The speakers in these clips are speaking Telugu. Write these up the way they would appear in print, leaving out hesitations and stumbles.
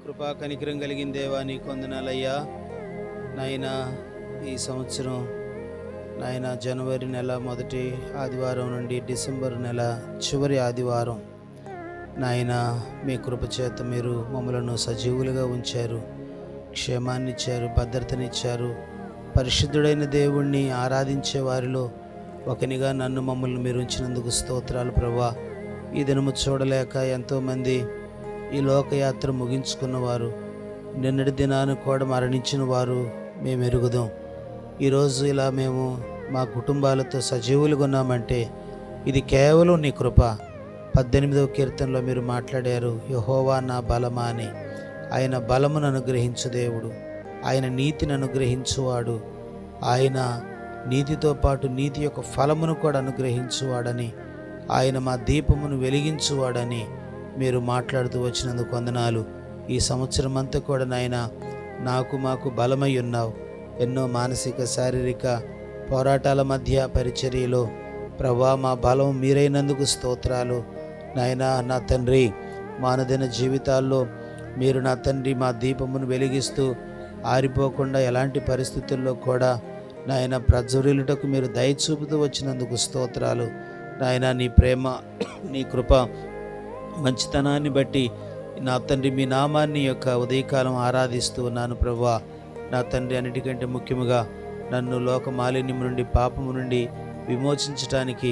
కృపా కనికరం కలిగిన దేవా నీకు వందనాలయ్యా. నాయన ఈ సంవత్సరం నాయన జనవరి నెల మొదటి ఆదివారం నుండి డిసెంబర్ నెల చివరి ఆదివారం నాయన మీ కృప చేత మీరు మమ్మలను సజీవులుగా ఉంచారు, క్షేమాన్ని ఇచ్చారు, భద్రతనిచ్చారు. పరిశుద్ధుడైన దేవుణ్ణి ఆరాధించే వారిలో ఒకనిగా నన్ను మమ్మల్ని మీరు ఉంచినందుకు స్తోత్రాలు ప్రభువా. ఈ దినము చూడలేక ఎంతోమంది ఈ లోకయాత్ర ముగించుకున్నవారు, నిన్నటి దినాన్ని కూడా మరణించిన వారు మేము ఎరుగుదాం. ఈరోజు ఇలా మేము మా కుటుంబాలతో సజీవులుగా ఉన్నామంటే ఇది కేవలం నీ కృప. 18వ కీర్తనలో మీరు మాట్లాడారు, యెహోవా నా బలమా అని. ఆయన బలమును అనుగ్రహించు దేవుడు, ఆయన నీతిని అనుగ్రహించువాడు, ఆయన నీతితో పాటు నీతి యొక్క ఫలమును కూడా అనుగ్రహించువాడని, ఆయన మా దీపమును వెలిగించువాడని మీరు మాట్లాడుతూ వచ్చినందుకు వందనాలు. ఈ సంవత్సరం అంతా కూడా నాయన మాకు బలమై ఉన్నావు. ఎన్నో మానసిక శారీరక పోరాటాల మధ్య పరిచర్యలో ప్రభా మా బలం మీరైనందుకు స్తోత్రాలు నాయన. నా తండ్రి, మానదిన జీవితాల్లో మీరు నా తండ్రి మా దీపమును వెలిగిస్తూ ఆరిపోకుండా ఎలాంటి పరిస్థితుల్లో కూడా నాయన ప్రజ్వరిలుటకు మీరు దయ చూపుతూ వచ్చినందుకు స్తోత్రాలు నాయన. నీ ప్రేమ, నీ కృప, మంచితనాన్ని బట్టి నా తండ్రి మీ నామాన్ని యొక్క ఉదయకాలం ఆరాధిస్తూ ఉన్నాను ప్రభువా. నా తండ్రి, అన్నిటికంటే ముఖ్యముగా నన్ను లోక మాలిన్యము నుండి, పాపము నుండి విమోచించటానికి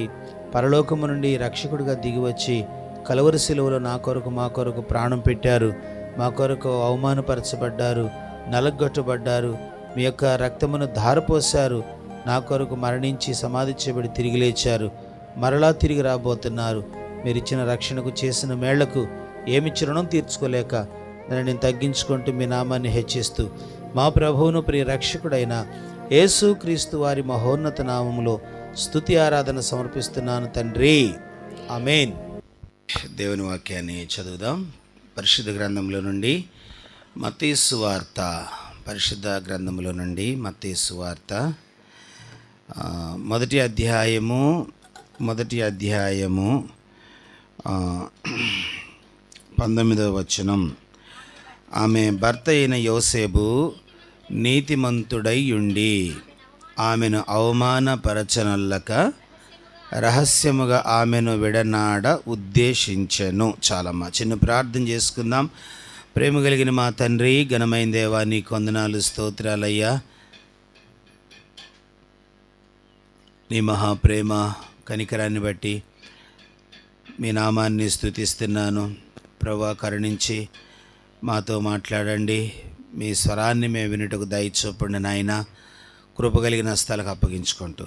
పరలోకము నుండి రక్షకుడిగా దిగివచ్చి కలువరి శిలువలో నా కొరకు మా కొరకు ప్రాణం పెట్టారు, మా కొరకు అవమానపరచబడ్డారు, నలగొట్టబడ్డారు, మీ యొక్క రక్తమును ధారపోశారు, నా కొరకు మరణించి సమాధి చేయబడి తిరిగి లేచారు, మరలా తిరిగి రాబోతున్నారు. మీరు ఇచ్చిన రక్షణకు, చేసిన మేళ్లకు ఏమిచ్చి రుణం తీర్చుకోలేక నన్ను నేను తగ్గించుకుంటూ మీ నామాన్ని హెచ్చిస్తూ మా ప్రభువును ప్రియ రక్షకుడైన యేసు క్రీస్తు వారి మహోన్నత నామములో స్తుతి ఆరాధన సమర్పిస్తున్నాను తండ్రి, ఆమేన్. దేవుని వాక్యాన్ని చదువుదాం. పరిశుద్ధ గ్రంథంలో నుండి మత్తయి సువార్త, పరిశుద్ధ గ్రంథంలో నుండి మత్తయి సువార్త మొదటి అధ్యాయము 19వ వచనం. ఆమె భర్త అయిన యోసేపు నీతిమంతుడై ఉండి ఆమెను అవమానపరచనల్లక రహస్యముగా ఆమెను విడనాడ ఉద్దేశించెను. చాలమ్మా, చిన్న ప్రార్థన చేసుకుందాం. ప్రేమ కలిగిన మా తండ్రి, ఘనమైన దేవా, నీకు వందనాలు, స్తోత్రాలయ్యా. నీ మహాప్రేమ కనికరాన్ని బట్టి మీ నామాన్ని స్తుతిస్తున్నాను ప్రభువా. కరుణించి మాతో మాట్లాడండి, మీ స్వరాన్ని మేము వినుటకు దయ చూపండి నాయన. కృప కలిగిన హస్తాలకు అప్పగించుకుంటూ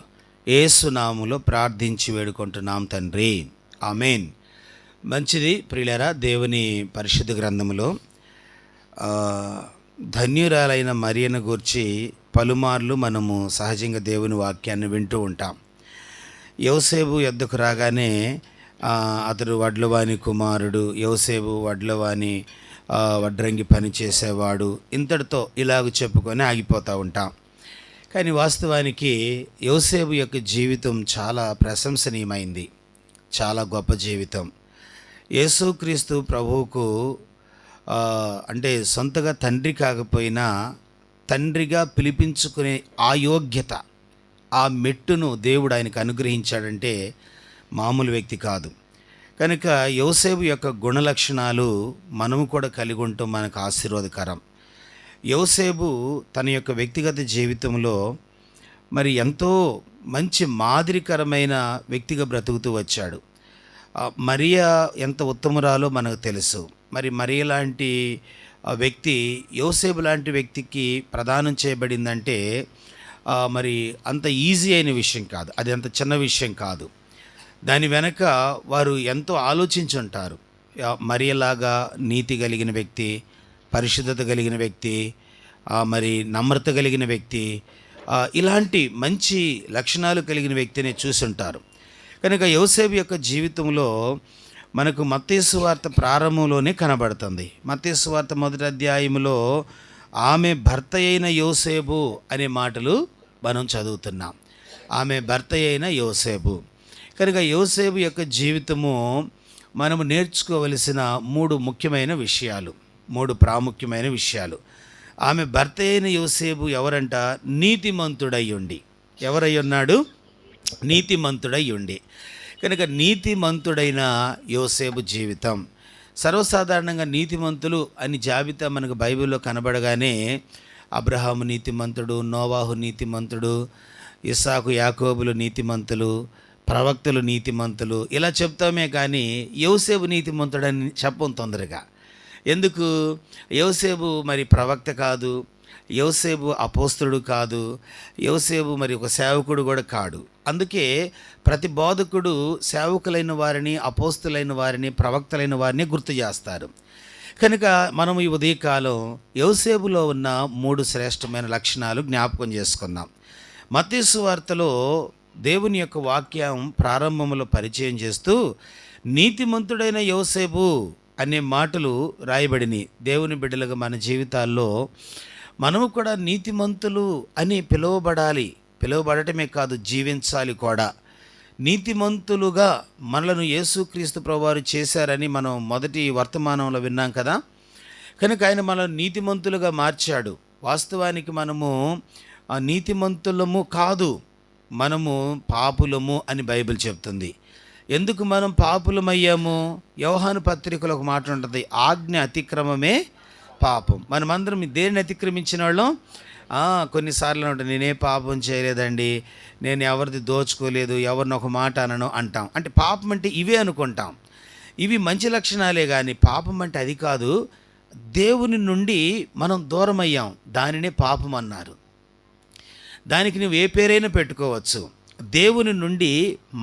యేసు నామములో ప్రార్థించి వేడుకుంటున్నాం తండ్రి, ఆమేన్. మంచిది ప్రియులారా, దేవుని పరిశుద్ధ గ్రంథములో ధన్యురాలైన మరియను గూర్చి పలుమార్లు మనము సహజంగా దేవుని వాక్యాన్ని వింటూ ఉంటాం. యోసేపు యొద్దకు రాగానే అతడు వడ్లవాని కుమారుడు, యోసేపు వడ్లవాని వడ్రంగి పని చేసేవాడు, ఇంతటితో ఇలాగ చెప్పుకొని ఆగిపోతూ ఉంటాం. కానీ వాస్తవానికి యోసేపు యొక్క జీవితం చాలా ప్రశంసనీయమైంది, చాలా గొప్ప జీవితం. యేసుక్రీస్తు ప్రభువుకు అంటే సొంతగా తండ్రి కాకపోయినా తండ్రిగా పిలిపించుకునే ఆ యోగ్యత, ఆ మెట్టును దేవుడు ఆయనకు అనుగ్రహించాడంటే మామూలు వ్యక్తి కాదు. కనుక యోసేపు యొక్క గుణలక్షణాలు మనము కూడా కలిగి ఉంటాం, మనకు ఆశీర్వాదకరం. యోసేపు తన యొక్క వ్యక్తిగత జీవితంలో మరి ఎంతో మంచి మాదిరికరమైన వ్యక్తిగా బ్రతుకుతూ వచ్చాడు. మరియా ఎంత ఉత్తమురాలో మనకు తెలుసు. మరి మరియ లాంటి వ్యక్తి యోసేపు లాంటి వ్యక్తికి ప్రదానం చేయబడిందంటే మరి అంత ఈజీ అయిన విషయం కాదు, అది అంత చిన్న విషయం కాదు. దాని వెనక వారు ఎంతో ఆలోచించుంటారు. మరియలాగా నీతి కలిగిన వ్యక్తి, పరిశుద్ధత కలిగిన వ్యక్తి, మరి నమ్రత కలిగిన వ్యక్తి, ఇలాంటి మంచి లక్షణాలు కలిగిన వ్యక్తిని చూసుంటారు. కనుక యోసేపు యొక్క జీవితంలో మనకు మత్తయి సువార్త ప్రారంభంలోనే కనబడుతుంది. మత్తయి సువార్త మొదటి అధ్యాయంలో ఆమె భర్త అయిన యోసేపు అనే మాటలు మనం చదువుతున్నాం. ఆమె భర్త అయిన యోసేపు. కనుక యోసేపు యొక్క జీవితము మనము నేర్చుకోవలసిన 3 ముఖ్యమైన విషయాలు. 3 ప్రాముఖ్యమైన విషయాలు. ఆమె భర్త అయిన యోసేపు ఎవరంట? నీతిమంతుడై ఉండి. ఎవరై ఉన్నాడు? నీతిమంతుడై ఉండి. కనుక నీతిమంతుడైన యోసేపు జీవితం. సర్వసాధారణంగా నీతిమంతులు అని జాబితా మనకు బైబిల్లో కనబడగానే అబ్రహాము నీతిమంతుడు, నోవాహు నీతిమంతుడు, ఇస్సాకు యాకోబులు నీతిమంతులు, ప్రవక్తలు నీతిమంతులు ఇలా చెప్తామే కానీ యోసేపు నీతిమంతుడని చెప్పం తొందరగా. ఎందుకు? యోసేపు మరి ప్రవక్త కాదు, యోసేపు అపోస్తలుడు కాదు, యోసేపు మరి ఒక సేవకుడు కూడా కాడు. అందుకే ప్రతి బోధకుడు సేవకులైన వారిని, అపోస్తులైన వారిని, ప్రవక్తలైన వారిని గుర్తు చేస్తారు. కనుక మనం ఈ ఉదయకాలం యోసేపులో ఉన్న 3 శ్రేష్టమైన లక్షణాలు జ్ఞాపకం చేసుకుందాం. మత్తయి సువార్తలో దేవుని యొక్క వాక్యం ప్రారంభంలో పరిచయం చేస్తూ నీతిమంతుడైన యోసేపు అనే మాటలు రాయబడినాయి. దేవుని బిడ్డలుగా మన జీవితాల్లో మనము కూడా నీతిమంతులు అని పిలువబడటమే కాదు, జీవించాలి కూడా. నీతిమంతులుగా మనలను యేసుక్రీస్తు ప్రభువారు చేశారని మనం మొదటి వర్తమానంలో విన్నాం కదా. కనుక ఆయన మనల్ని నీతిమంతులుగా మార్చాడు. వాస్తవానికి మనము నీతిమంతులము కాదు, మనము పాపులము అని బైబిల్ చెప్తుంది. ఎందుకు మనం పాపులమయ్యాము? యోహాను పత్రికలో ఒక మాట ఉంటుంది, ఆజ్ఞ అతిక్రమమే పాపం. మనమందరం దేన్ని అతిక్రమించిన వాళ్ళం? కొన్నిసార్లు ఉంటుంది, నేనే పాపం చేయలేదండి, నేను ఎవరిది దోచుకోలేదు, ఎవరిని ఒక మాట అనను అంటాం. అంటే పాపం అంటే ఇవే అనుకుంటాం. ఇవి మంచి లక్షణాలే కానీ పాపం అంటే అది కాదు. దేవుని నుండి మనం దూరం అయ్యాం, దానినే పాపం అన్నారు. దానికి నువ్వు ఏ పేరైనా పెట్టుకోవచ్చు. దేవుని నుండి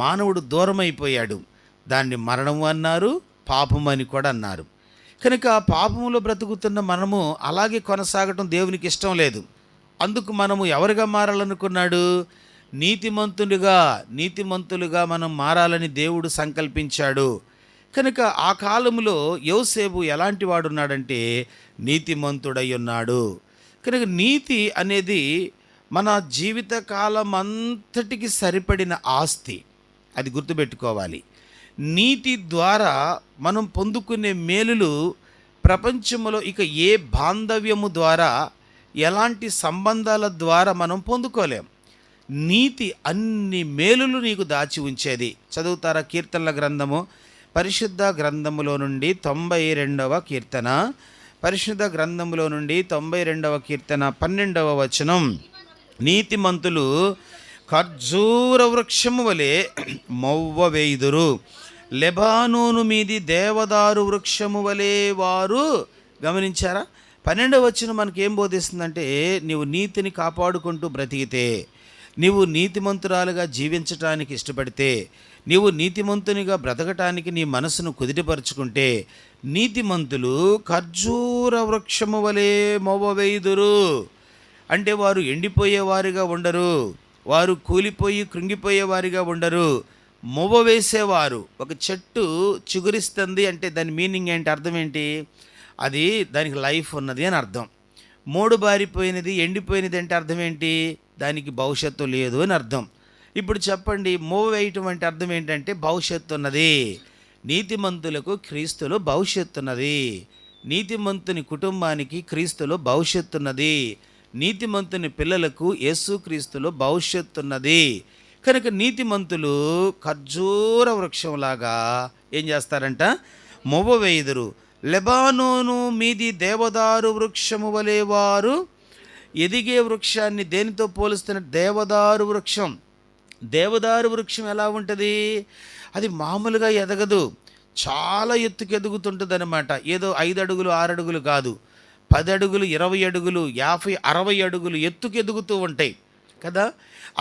మానవుడు దూరం అయిపోయాడు, దాన్ని మరణం అన్నారు, పాపం అని కూడా అన్నారు. కనుక పాపములో బ్రతుకుతున్న మనము అలాగే కొనసాగటం దేవునికి ఇష్టం లేదు. అందుకు మనము ఎవరిగా మారాలనుకున్నాడు? నీతిమంతులుగా మనం మారాలని దేవుడు సంకల్పించాడు. కనుక ఆ కాలంలో యోసేపు ఎలాంటి వాడు ఉన్నాడంటే నీతిమంతుడై ఉన్నాడు. కనుక నీతి అనేది మన జీవిత కాలం అంతటికి సరిపడిన ఆస్తి, అది గుర్తుపెట్టుకోవాలి. నీతి ద్వారా మనం పొందుకునే మేలులు ప్రపంచంలో ఇక ఏ బాంధవ్యము ద్వారా, ఎలాంటి సంబంధాల ద్వారా మనం పొందుకోలేం. నీతి అన్ని మేలులు నీకు దాచి ఉంచేది. చదువుతారా? కీర్తనల గ్రంథము, పరిశుద్ధ గ్రంథములో నుండి 92వ కీర్తన, పరిశుద్ధ గ్రంథములో నుండి 92వ కీర్తన 12వ వచనం. నీతిమంతులు ఖర్జూర వృక్షము వలె మొవ్వ వేయుదురు, లెబానోను మీది దేవదారు వృక్షము వలె వారు. గమనించారా? 12వ వచనం మనకేం బోధిస్తుందంటే, నీవు నీతిని కాపాడుకుంటూ బ్రతికితే, నీవు నీతిమంతురాలుగా జీవించటానికి ఇష్టపడితే, నీవు నీతిమంతునిగా బ్రతకటానికి నీ మనసును కుదిరిపరుచుకుంటే, నీతిమంతులు ఖర్జూర వృక్షము వలె మొవ్వ వేయుదురు. అంటే వారు ఎండిపోయేవారిగా ఉండరు, వారు కూలిపోయి కృంగిపోయేవారిగా ఉండరు, మొవ్వ వేసేవారు. ఒక చెట్టు చిగురిస్తుంది అంటే దాని మీనింగ్ ఏంటి, అర్థం ఏంటి? అది దానికి లైఫ్ ఉన్నది అని అర్థం. మోడు బారిపోయినది, ఎండిపోయినది అంటే అర్థం ఏంటి? దానికి భవిష్యత్తు లేదు అని అర్థం. ఇప్పుడు చెప్పండి, మొవ్వ వేయటం అంటే అర్థం ఏంటంటే భవిష్యత్తు ఉన్నది. నీతిమంతులకు క్రీస్తులో భవిష్యత్తు ఉన్నది. నీతిమంతుని కుటుంబానికి క్రీస్తులో భవిష్యత్తు ఉన్నది. నీతిమంతుని పిల్లలకు యేసుక్రీస్తులో భవిష్యత్తు ఉన్నది. కనుక నీతిమంతులు ఖర్జూర వృక్షంలాగా ఏం చేస్తారంట? మొవ్వ వేయుదురు. లెబానోను మీది దేవదారు వృక్షము వలె వారు. ఎదిగే వృక్షాన్ని దేనితో పోలుస్తున్న? దేవదారు వృక్షం. దేవదారు వృక్షం ఎలా ఉంటుంది? అది మామూలుగా ఎదగదు, చాలా ఎత్తుకు ఎదుగుతుంటుంది అనమాట. ఏదో 5 అడుగులు 6 అడుగులు కాదు, 10 అడుగులు 20 అడుగులు 50 60 అడుగులు ఎత్తుకు ఎదుగుతూ ఉంటాయి కదా.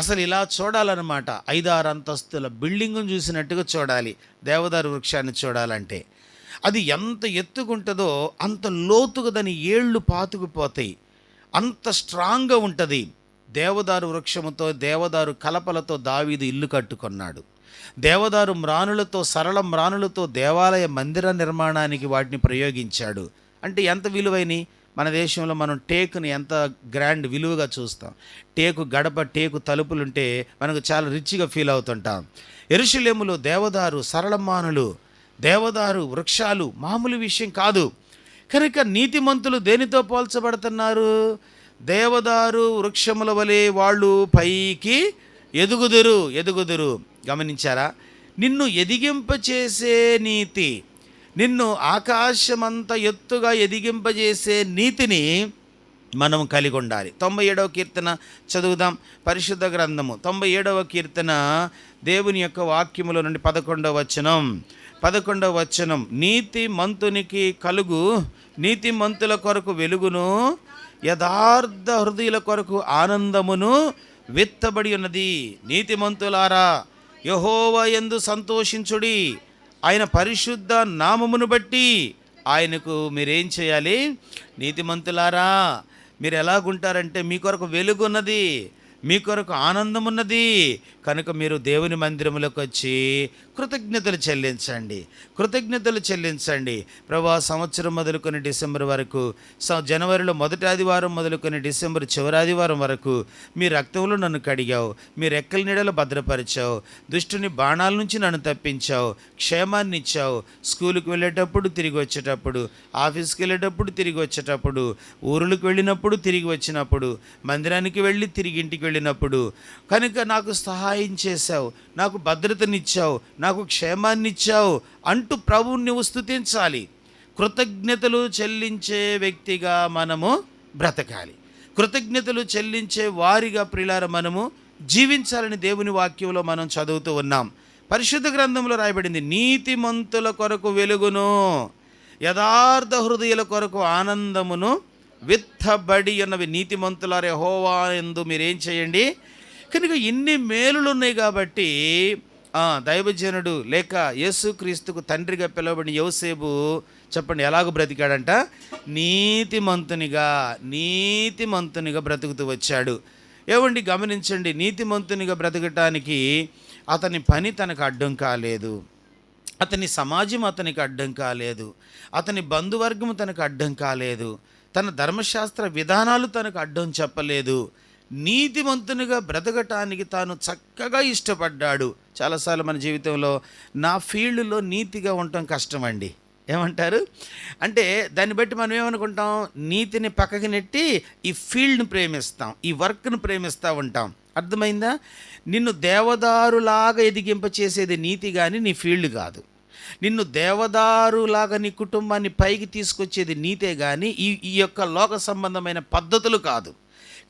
అసలు ఇలా చూడాలన్నమాట, 5-6 అంతస్తుల బిల్డింగ్ను చూసినట్టుగా చూడాలి దేవదారు వృక్షాన్ని చూడాలంటే. అది ఎంత ఎత్తుకుంటుందో అంత లోతుగా దాని ఏళ్ళు పాతుకుపోతాయి, అంత స్ట్రాంగ్గా ఉంటుంది. దేవదారు వృక్షముతో, దేవదారు కలపలతో దావీదు ఇల్లు కట్టుకున్నాడు. దేవదారు మ్రానులతో, సరళ మ్రానులతో దేవాలయ మందిర నిర్మాణానికి వాటిని ప్రయోగించాడు. అంటే ఎంత విలువైనవి. మన దేశంలో మనం టేకుని ఎంత గ్రాండ్ విలువగా చూస్తాం. టేకు గడప, టేకు తలుపులుంటే మనకు చాలా రిచ్గా ఫీల్ అవుతుంటాం. యెరూషలేములో దేవదారు, సరళమానులు, దేవదారు వృక్షాలు మామూలు విషయం కాదు. కనుక నీతిమంతులు దేనితో పోల్చబడుతున్నారు? దేవదారు వృక్షముల వలె వాళ్ళు పైకి ఎదుగుదురు. గమనించారా? నిన్ను ఎదిగింపచేసే నీతి, నిన్ను ఆకాశమంత ఎత్తుగా ఎదిగింపజేసే నీతిని మనం కలిగి ఉండాలి. 97వ కీర్తన చదువుదాం. పరిశుద్ధ గ్రంథము 97వ కీర్తన దేవుని యొక్క వాక్యముల నుండి 11వ వచనం. నీతిమంతునికి కలుగు, నీతిమంతుల కొరకు వెలుగును, యథార్థ హృదయుల కొరకు ఆనందమును విత్తబడి ఉన్నది. నీతిమంతులారా, యెహోవా యందు సంతోషించుడి, ఆయన పరిశుద్ధ నామమును బట్టి ఆయనకు మీరేం చేయాలి? నీతిమంతులారా, మీరు ఎలాగుంటారంటే మీ కొరకు వెలుగున్నది, మీ కొరకు ఆనందం ఉన్నది. కనుక మీరు దేవుని మందిరములకు వచ్చి కృతజ్ఞతలు చెల్లించండి. ప్రభా, సంవత్సరం మొదలుకొని డిసెంబర్ వరకు, జనవరిలో మొదటి ఆదివారం మొదలుకొని డిసెంబర్ చివరి ఆదివారం వరకు మీ రక్తంలో నన్ను కడిగావు, మీ రెక్కల నీడలో భద్రపరిచావు, దుష్టుని బాణాల నుంచి నన్ను తప్పించావు, క్షేమాన్ని ఇచ్చావు. స్కూలుకి వెళ్ళేటప్పుడు, తిరిగి వచ్చేటప్పుడు, ఆఫీస్కి వెళ్ళేటప్పుడు, తిరిగి వచ్చేటప్పుడు, ఊరులకు వెళ్ళినప్పుడు, తిరిగి వచ్చినప్పుడు, మందిరానికి వెళ్ళి తిరిగి ఇంటికి వెళ్ళినప్పుడు, కనుక నాకు సహాయం చేశావు, నాకు భద్రతనిచ్చావు, నాకు క్షేమాన్ని ఇచ్చావు అంటూ ప్రభువుని నువ్వు స్తుతించాలి. కృతజ్ఞతలు చెల్లించే వ్యక్తిగా మనము బ్రతకాలి. కృతజ్ఞతలు చెల్లించే వారిగా ప్రియులారా మనము జీవించాలని దేవుని వాక్యంలో మనం చదువుతూ ఉన్నాం. పరిశుద్ధ గ్రంథంలో రాయబడింది, నీతిమంతుల కొరకు వెలుగును, యథార్థ హృదయుల కొరకు ఆనందమును విత్తబడి ఉన్నవి. నీతిమంతులారా, యెహోవా యందు మీరేం చేయండి? కనుక ఇన్ని మేలులు ఉన్నాయి కాబట్టి దైవజనుడు లేక యేసుక్రీస్తుకు తండ్రిగా పిలువబడిన యోసేపు చెప్పండి ఎలాగో బ్రతికాడంట? నీతిమంతునిగా బ్రతుకుతూ వచ్చాడు. ఏమండి, గమనించండి, నీతిమంతునిగా బ్రతకటానికి అతని పని తనకు అడ్డం కాలేదు, అతని సమాజం అతనికి అడ్డం కాలేదు, అతని బంధువర్గం తనకు అడ్డం కాలేదు, తన ధర్మశాస్త్ర విధానాలు తనకు అడ్డం చెప్పలేదు. నీతిమంతునిగా బ్రతకటానికి తాను చక్కగా ఇష్టపడ్డాడు. చాలాసార్లు మన జీవితంలో నా ఫీల్డ్లో నీతిగా ఉండటం కష్టం అండి. ఏమంటారు అంటే దాన్ని బట్టి మనం ఏమనుకుంటాం? నీతిని పక్కకి నెట్టి ఈ ఫీల్డ్ని ప్రేమిస్తాం, ఈ వర్క్ను ప్రేమిస్తూ ఉంటాం. అర్థమైందా? నిన్ను దేవదారులాగా ఎదిగింపచేసేది నీతి కానీ నీ ఫీల్డ్ కాదు. నిన్ను దేవదారులాగా నీ కుటుంబాన్ని పైకి తీసుకొచ్చేది నీతే కానీ ఈ యొక్క లోక సంబంధమైన పద్ధతులు కాదు.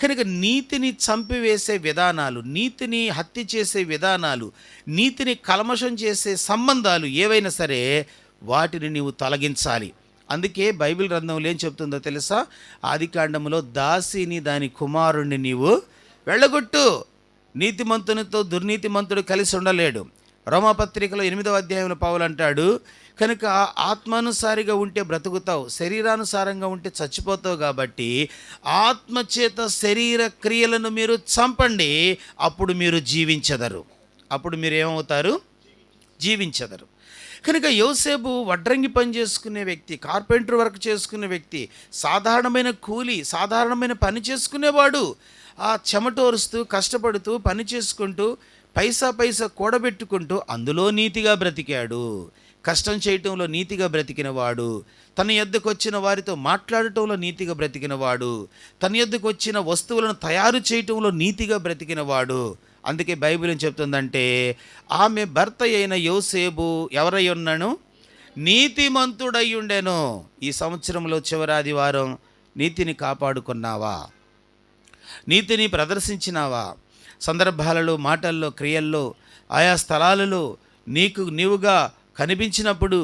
కనుక నీతిని చంపివేసే విధానాలు, నీతిని హత్య చేసే విధానాలు, నీతిని కల్మషం చేసే సంబంధాలు ఏవైనా సరే వాటిని నీవు తొలగించాలి. అందుకే బైబిల్ గ్రంథంలో ఏం చెప్తుందో తెలుసా? ఆదికాండములో దాసిని దాని కుమారుణ్ణి నీవు వెళ్ళగొట్టు. నీతిమంతునితో దుర్నీతిమంతుడు కలిసి ఉండలేడు. రోమాపత్రికలో 8వ అధ్యాయంలో పౌలు అంటాడు, కనుక ఆత్మానుసారిగా ఉంటే బ్రతుకుతావు, శరీరానుసారంగా ఉంటే చచ్చిపోతావు. కాబట్టి ఆత్మచేత శరీర క్రియలను మీరు చంపండి, అప్పుడు మీరు జీవించెదరు. అప్పుడు మీరు ఏమవుతారు? జీవించెదరు. కనుక యోసేపు వడ్రంగి పని చేసుకునే వ్యక్తి, కార్పెంటర్ వర్క్ చేసుకునే వ్యక్తి, సాధారణమైన కూలి, సాధారణమైన పని చేసుకునేవాడు. ఆ చెమటోరుస్తూ కష్టపడుతూ పని చేసుకుంటూ పైసా కూడబెట్టుకుంటూ అందులో నీతిగా బ్రతికాడు. కష్టం చేయటంలో నీతిగా బ్రతికినవాడు, తన యొద్దకు వచ్చిన వారితో మాట్లాడటంలో నీతిగా బ్రతికినవాడు, తన యొద్దకు వచ్చిన వస్తువులను తయారు చేయటంలో నీతిగా బ్రతికినవాడు. అందుకే బైబిల్ ఏం చెప్తుందంటే, ఆమె భర్త అయిన యోసేపు ఎవరై ఉన్నాను? నీతిమంతుడై ఉండెను. ఈ సంవత్సరంలో చివరి ఆదివారం నీతిని కాపాడుకున్నావా? నీతిని ప్రదర్శించినావా? సందర్భాలలో, మాటల్లో, క్రియల్లో, ఆయా స్థలాలలో నీవుగా కనిపించినప్పుడు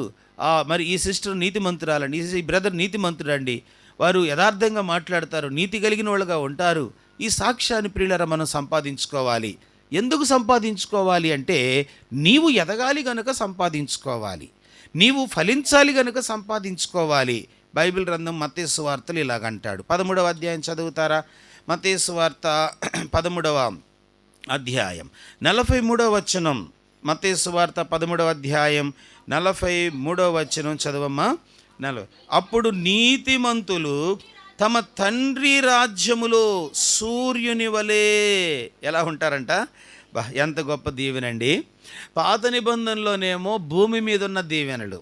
మరి ఈ సిస్టర్ నీతిమంతురాలండి, ఈ బ్రదర్ నీతిమంతుడండి, వారు యథార్థంగా మాట్లాడతారు, నీతి కలిగిన వాళ్ళుగా ఉంటారు. ఈ సాక్ష్యాన్ని ప్రియులారా మనం సంపాదించుకోవాలి. ఎందుకు సంపాదించుకోవాలి అంటే, నీవు ఎదగాలి గనుక సంపాదించుకోవాలి, నీవు ఫలించాలి గనుక సంపాదించుకోవాలి. బైబిల్ గ్రంథం మత్తయి సువార్తలు ఇలాగంటాడు. 13వ అధ్యాయం చదువుతారా? మత్తయి సువార్త 13వ అధ్యాయం 43వ వచనం. మత్తయి సువార్త 13వ అధ్యాయం 43వ వచనం చదవమ్మా. అప్పుడు నీతిమంతులు తమ తండ్రి రాజ్యములో సూర్యుని వలె ఎలా ఉంటారంట? ఎంత గొప్ప దీవెనండి. పాత నిబంధనలోనేమో భూమి మీద ఉన్న దీవెనలు,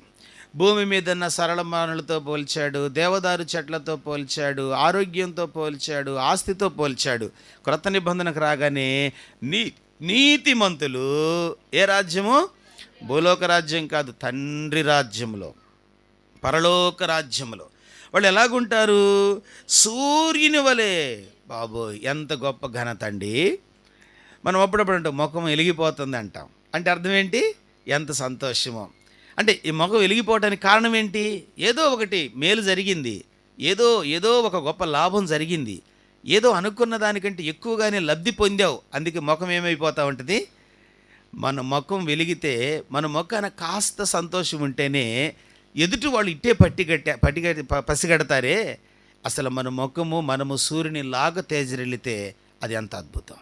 భూమి మీద ఉన్న సరళ మానులతో పోల్చాడు, దేవదారు చెట్లతో పోల్చాడు, ఆరోగ్యంతో పోల్చాడు, ఆస్తితో పోల్చాడు. క్రొత్త నిబంధనకు రాగానే నీతిమంతులు ఏ రాజ్యము? భూలోక రాజ్యం కాదు, తండ్రి రాజ్యంలో, పరలోక రాజ్యంలో. వాళ్ళు ఎలాగుంటారు? సూర్యుని వలె. బాబోయ్, ఎంత గొప్ప ఘనత అండి. మనం అప్పుడప్పుడు అంటాం ముఖం వెలిగిపోతుంది అంటాం. అంటే అర్థం ఏంటి? ఎంత సంతోషమో. అంటే ఈ ముఖం వెలిగిపోవడానికి కారణం ఏంటి? ఏదో ఒకటి మేలు జరిగింది, ఏదో ఒక గొప్ప లాభం జరిగింది, ఏదో అనుకున్న దానికంటే ఎక్కువగానే లబ్ధి పొందావు. అందుకే ముఖం ఏమైపోతూ ఉంటుంది? మన ముఖం వెలిగితే, మన ముఖాన కాస్త సంతోషం ఉంటేనే ఎదుటి వాళ్ళు ఇట్టే పసిగడతారే. అసలు మన ముఖము, మనము సూర్యుని లాగా తేజరిల్లితే అది ఎంత అద్భుతం.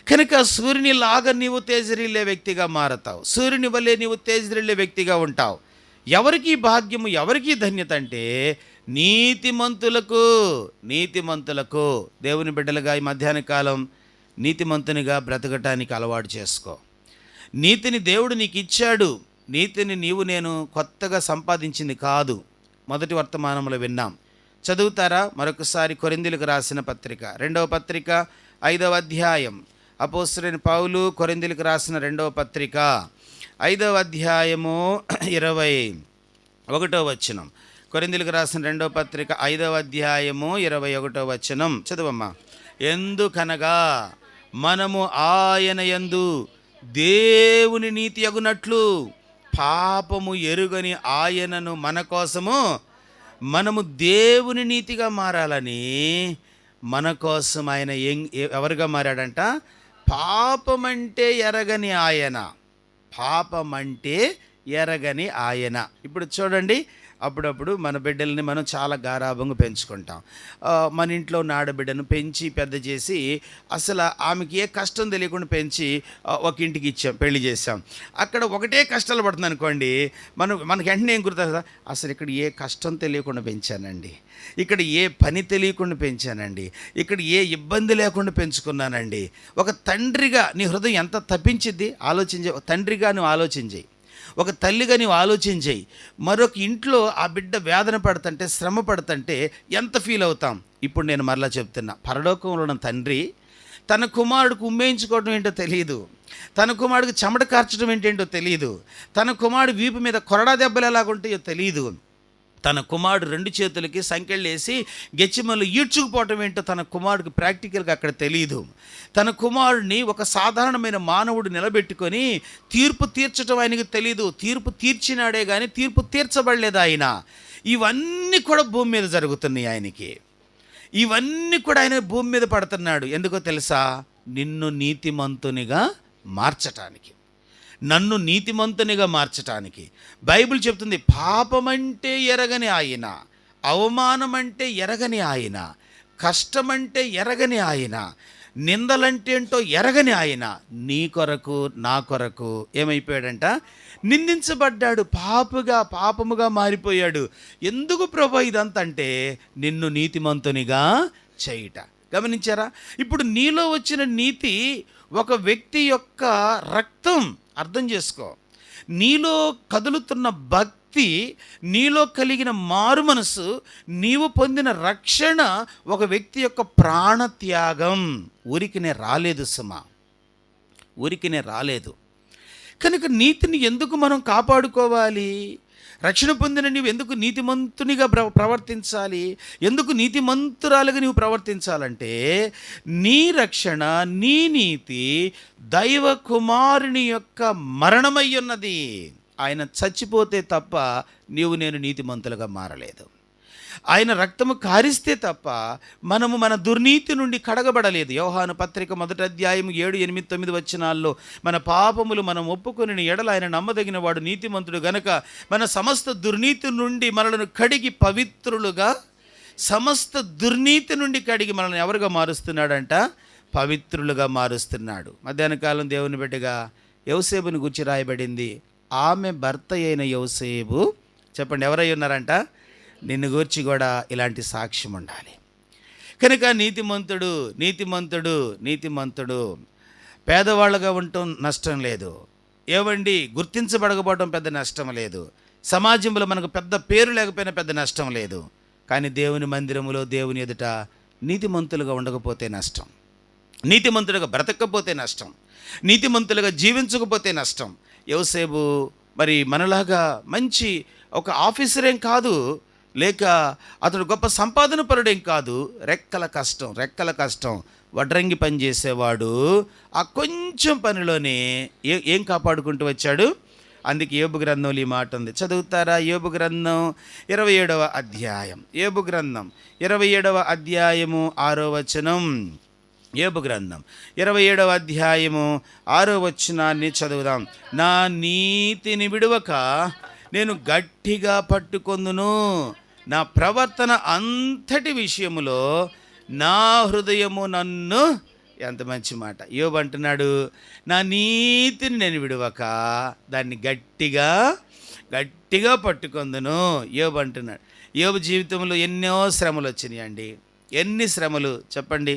కనుక సూర్యుని లాగా నీవు తేజరిల్లే వ్యక్తిగా మారతావు, సూర్యుని వల్లే నీవు తేజరిల్లే వ్యక్తిగా ఉంటావు. ఎవరికి భాగ్యము, ఎవరికి ధన్యత అంటే నీతిమంతులకు. దేవుని బిడ్డలుగా ఈ మధ్యాహ్న కాలం నీతిమంతునిగా బ్రతకటానికి అలవాటు చేసుకో. నీతిని దేవుడు నీకు ఇచ్చాడు. నీతిని నేను కొత్తగా సంపాదించింది కాదు. మొదటి వర్తమానంలో విన్నాం. చదువుతారా మరొకసారి? కొరింథీయులకు రాసిన పత్రిక 2వ పత్రిక 5వ అధ్యాయం. అపోస్తలుడైన పౌలు కొరింథీయులకు రాసిన 2వ పత్రిక 5వ అధ్యాయము 21వ వచనం. కొరింథీయులకు రాసిన 2వ పత్రిక 5వ అధ్యాయము 21వ వచనం చదువమ్మా. ఎందుకనగా మనము ఆయన యందు దేవుని నీతి అగునట్లు పాపము ఎరుగని ఆయనను మన కోసము, మనము దేవుని నీతిగా మారాలని మన కోసం ఆయన ఎవరుగా మారాడంట? పాపమంటే ఎరగని ఆయన. ఇప్పుడు చూడండి, అప్పుడప్పుడు మన బిడ్డల్ని మనం చాలా గారాభంగా పెంచుకుంటాం. మన ఇంట్లో ఉన్న ఆడబిడ్డను పెంచి పెద్ద చేసి అసలు ఆమెకి ఏ కష్టం తెలియకుండా పెంచి ఒక ఇంటికి ఇచ్చాం, పెళ్లి చేసాం. అక్కడ ఒకటే కష్టాలు పడుతుంది అనుకోండి, మనకి వెంటనే ఏం గుర్తుంది? అసలు ఇక్కడ ఏ కష్టం తెలియకుండా పెంచానండి, ఇక్కడ ఏ పని తెలియకుండా పెంచానండి, ఇక్కడ ఏ ఇబ్బంది లేకుండా పెంచుకున్నానండి. ఒక తండ్రిగా నీ హృదయం ఎంత తప్పించిద్ది ఆలోచించే. తండ్రిగా నువ్వు ఆలోచించేయి, ఒక తల్లిగా నీవు ఆలోచించేయి. మరొక ఇంట్లో ఆ బిడ్డ వేదన పడుతుంటే, శ్రమ పడుతుంటే ఎంత ఫీల్ అవుతాం. ఇప్పుడు నేను మరలా చెప్తున్నా, పరలోకంలో ఉన్న తండ్రి తన కుమారుడికి ఉమ్మేయించుకోవడం ఏంటో తెలియదు, తన కుమారుడికి చెమట కార్చడం ఏంటేంటో తెలియదు, తన కుమారుడు వీపు మీద కొరడా దెబ్బలు ఎలాగుంటాయో తెలియదు, తన కుమారుడు 2 చేతులకి సంకెళ్ళు వేసి గెచ్చిమల్లు ఈడ్చుకుపోవటం ఏంటో తన కుమారుడికి ప్రాక్టికల్గా అక్కడ తెలియదు. తన కుమారుడిని ఒక సాధారణమైన మానవుడు నిలబెట్టుకొని తీర్పు తీర్చడం ఆయనకి తెలియదు. తీర్పు తీర్చినాడే కానీ తీర్పు తీర్చబడలేదు ఆయన. ఇవన్నీ కూడా భూమి మీద జరుగుతున్నాయి ఆయనకి. ఇవన్నీ కూడా ఆయన భూమి మీద పడుతున్నాడు. ఎందుకో తెలుసా? నిన్ను నీతిమంతునిగా మార్చటానికి, నన్ను నీతిమంతునిగా మార్చటానికి. బైబిల్ చెప్తుంది, పాపమంటే ఎరగని ఆయన, అవమానమంటే ఎరగని ఆయన, కష్టమంటే ఎరగని ఆయన, నిందలంటే ఏంటో ఎరగని ఆయన నీ కొరకు నా కొరకు ఏమైపోయాడంట? నిందించబడ్డాడు, పాపముగా మారిపోయాడు. ఎందుకు ప్రభు ఇదంతా అంటే నిన్ను నీతిమంతునిగా చేయుట. గమనించారా? ఇప్పుడు నీలో వచ్చిన నీతి ఒక వ్యక్తి యొక్క రక్తం. అర్థం చేసుకో. నీలో కదులుతున్న భక్తి, నీలో కలిగిన మారు మనసు, నీవు పొందిన రక్షణ ఒక వ్యక్తి యొక్క ప్రాణత్యాగం. ఊరికినే రాలేదు సుమా, ఊరికినే రాలేదు. కనుక నీతిని ఎందుకు మనం కాపాడుకోవాలి? రక్షణ పొందిన నీవు ఎందుకు నీతిమంతునిగా ప్రవర్తించాలి? ఎందుకు నీతిమంతురాలుగా నీవు ప్రవర్తించాలంటే నీ రక్షణ, నీ నీతి దైవ కుమారుని యొక్క మరణమై ఉన్నది. ఆయన చచ్చిపోతే తప్ప నేను నీతిమంతులుగా మారలేదు. ఆయన రక్తము కారిస్తే తప్ప మనము మన దుర్నీతి నుండి కడగబడలేదు. యోహాను పత్రిక 1వ అధ్యాయం 7, 8, 9 వచనాల్లో మన పాపములు మనం ఒప్పుకొని ఎడల ఆయన నమ్మదగిన వాడు, నీతిమంతుడు గనక మన సమస్త దుర్నీతి నుండి మనలను కడిగి పవిత్రులుగా, సమస్త దుర్నీతి నుండి కడిగి మనల్ని ఎవరుగా మారుస్తున్నాడంట? పవిత్రులుగా మారుస్తున్నాడు. మధ్యాహ్న కాలం దేవుని బిడ్డగా యోసేపుని గురించి రాయబడింది. ఆమె భర్త అయిన యోసేపు, చెప్పండి ఎవరై ఉన్నారంట? నిన్ను గూర్చి కూడా ఇలాంటి సాక్ష్యం ఉండాలి. కనుక నీతిమంతుడు పేదవాళ్ళుగా ఉండటం నష్టం లేదు. ఏవండి, గుర్తించబడకపోవడం పెద్ద నష్టం లేదు. సమాజంలో మనకు పెద్ద పేరు లేకపోయినా పెద్ద నష్టం లేదు. కానీ దేవుని మందిరములో దేవుని ఎదుట నీతిమంతులుగా ఉండకపోతే నష్టం, నీతిమంతులుగా బ్రతకపోతే నష్టం, నీతిమంతులుగా జీవించకపోతే నష్టం. యోసేపు మరి మనలాగా మంచి ఒక ఆఫీసర్ ఏం కాదు, లేక అతడు గొప్ప సంపాదన పరుడేం కాదు. రెక్కల కష్టం వడ్రంగి పని చేసేవాడు. ఆ కొంచెం పనిలోనే ఏం కాపాడుకుంటూ వచ్చాడు. అందుకే యోబు గ్రంథంలో ఈ మాట ఉంది, చదువుతారా? యోబు గ్రంథం 27వ అధ్యాయం, యోబు గ్రంథం 27వ అధ్యాయము 6వ వచనం. యోబు గ్రంథం 27వ అధ్యాయము 6వ వచనాన్ని చదువుదాం. నా నీతిని విడువక నేను గట్టిగా పట్టుకొందును, నా ప్రవర్తన అంతటి విషయములో నా హృదయము నన్ను. ఎంత మంచి మాట! యోబు అంటున్నాడు, నా నీతిని నేను విడువక దాన్ని గట్టిగా పట్టుకొందును. యోబు అంటున్నాడు. యోబు జీవితంలో ఎన్నో శ్రమలు వచ్చినాయండి. ఎన్ని శ్రమలు చెప్పండి.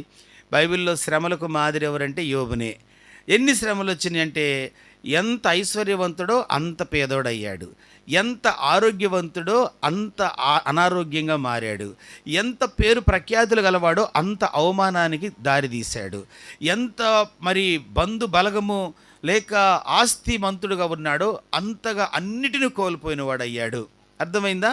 బైబిల్లో శ్రమలకు మాదిరి ఎవరంటే యోబునే. ఎన్ని శ్రమలు వచ్చినాయి అంటే, ఎంత ఐశ్వర్యవంతుడో అంత పేదోడయ్యాడు, ఎంత ఆరోగ్యవంతుడో అంత అనారోగ్యంగా మారాడు, ఎంత పేరు ప్రఖ్యాతులు గలవాడో అంత అవమానానికి దారితీశాడు, ఎంత మరి బంధు బలగము లేక ఆస్తి మంతుడుగా ఉన్నాడో అంతగా అన్నిటిని కోల్పోయిన వాడయ్యాడు. అర్థమైందా?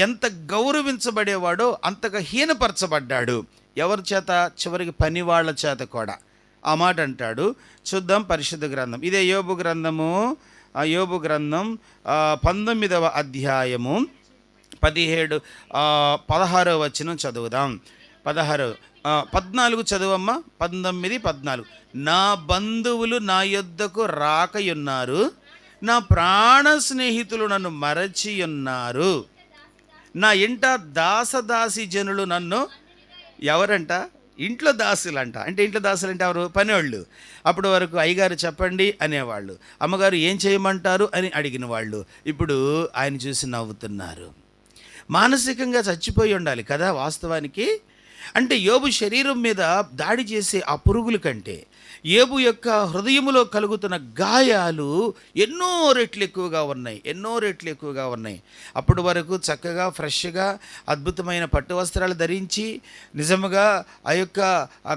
ఎంత గౌరవించబడేవాడో అంతగా హీనపరచబడ్డాడు. ఎవరి చేత? చివరికి పనివాళ్ల చేత కూడా. ఆ మాట అంటాడు. చూద్దాం పరిశుద్ధ గ్రంథం. ఇదే యోబు గ్రంథము, యోబు గ్రంథం 19వ అధ్యాయము 16వ వచనం చదువుదాం. 14 చదువమ్మా. 19, 14. నా బంధువులు నా యొద్దకు రాకయున్నారు, నా ప్రాణ స్నేహితులు నన్ను మరచియున్నారు, నా ఇంట దాసదాసి జనులు నన్ను. ఎవరంట? ఇంట్లో దాసులంట. అంటే ఇంట్లో దాసులు అంటే ఎవరు? పనివాళ్ళు. అప్పటి వరకు అయ్యగారు చెప్పండి అనేవాళ్ళు, అమ్మగారు ఏం చేయమంటారు అని అడిగిన వాళ్ళు ఇప్పుడు ఆయన చూసి నవ్వుతున్నారు. మానసికంగా చచ్చిపోయి ఉండాలి కదా వాస్తవానికి. అంటే యోబు శరీరం మీద దాడి చేసే ఆ పురుగుల కంటే యోబు యొక్క హృదయములో కలుగుతున్న గాయాలు ఎన్నో రెట్లు ఎక్కువగా ఉన్నాయి. అప్పటి వరకు చక్కగా ఫ్రెష్గా అద్భుతమైన పట్టు వస్త్రాలు ధరించి నిజముగా ఆ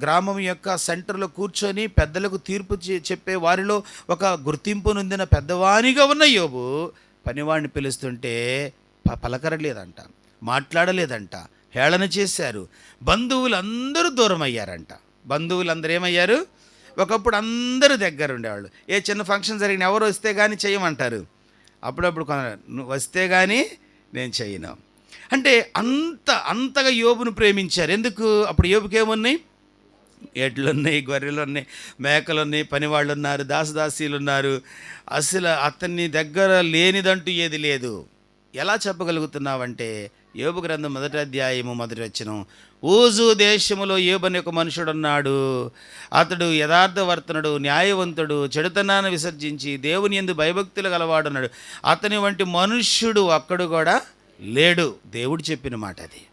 గ్రామం యొక్క సెంటర్లో కూర్చొని పెద్దలకు తీర్పు చెప్పే వారిలో ఒక గుర్తింపు నొందిన పెద్దవానిగా ఉన్న యోబు పనివాడిని పిలుస్తుంటే పలకరలేదంట, మాట్లాడలేదంట, హేళన చేశారు. బంధువులందరూ దూరం అయ్యారంట. బంధువులందరూ ఏమయ్యారు? ఒకప్పుడు అందరూ దగ్గర ఉండేవాళ్ళు. ఏ చిన్న ఫంక్షన్ జరిగిన ఎవరు వస్తే కానీ చేయమంటారు. అప్పుడప్పుడు నువ్వు వస్తే కానీ నేను చేయను అంటే అంతగా యోబును ప్రేమించారు. ఎందుకు? అప్పుడు యోబుకి ఏమున్నాయి? ఎడ్లున్నాయి, గొర్రెలున్నాయి, మేకలున్నాయి, పనివాళ్ళు ఉన్నారు, దాసదాసీలు ఉన్నారు. అసలు అతన్ని దగ్గర లేనిదంటూ ఏది లేదు. ఎలా చెప్పగలుగుతున్నావంటే యోబు గ్రంథం 1వ అధ్యాయము 1వ వచనం, ఊజు దేశములో యోబు అనే ఒక మనుషుడున్నాడు. అతడు యథార్థవర్తనుడు, న్యాయవంతుడు, చెడుతనాన్ని విసర్జించి దేవుని యందు భయభక్తులు గలవాడున్నాడు. అతని వంటి మనుష్యుడు అక్కడు కూడా లేడు. దేవుడు చెప్పిన మాట అది.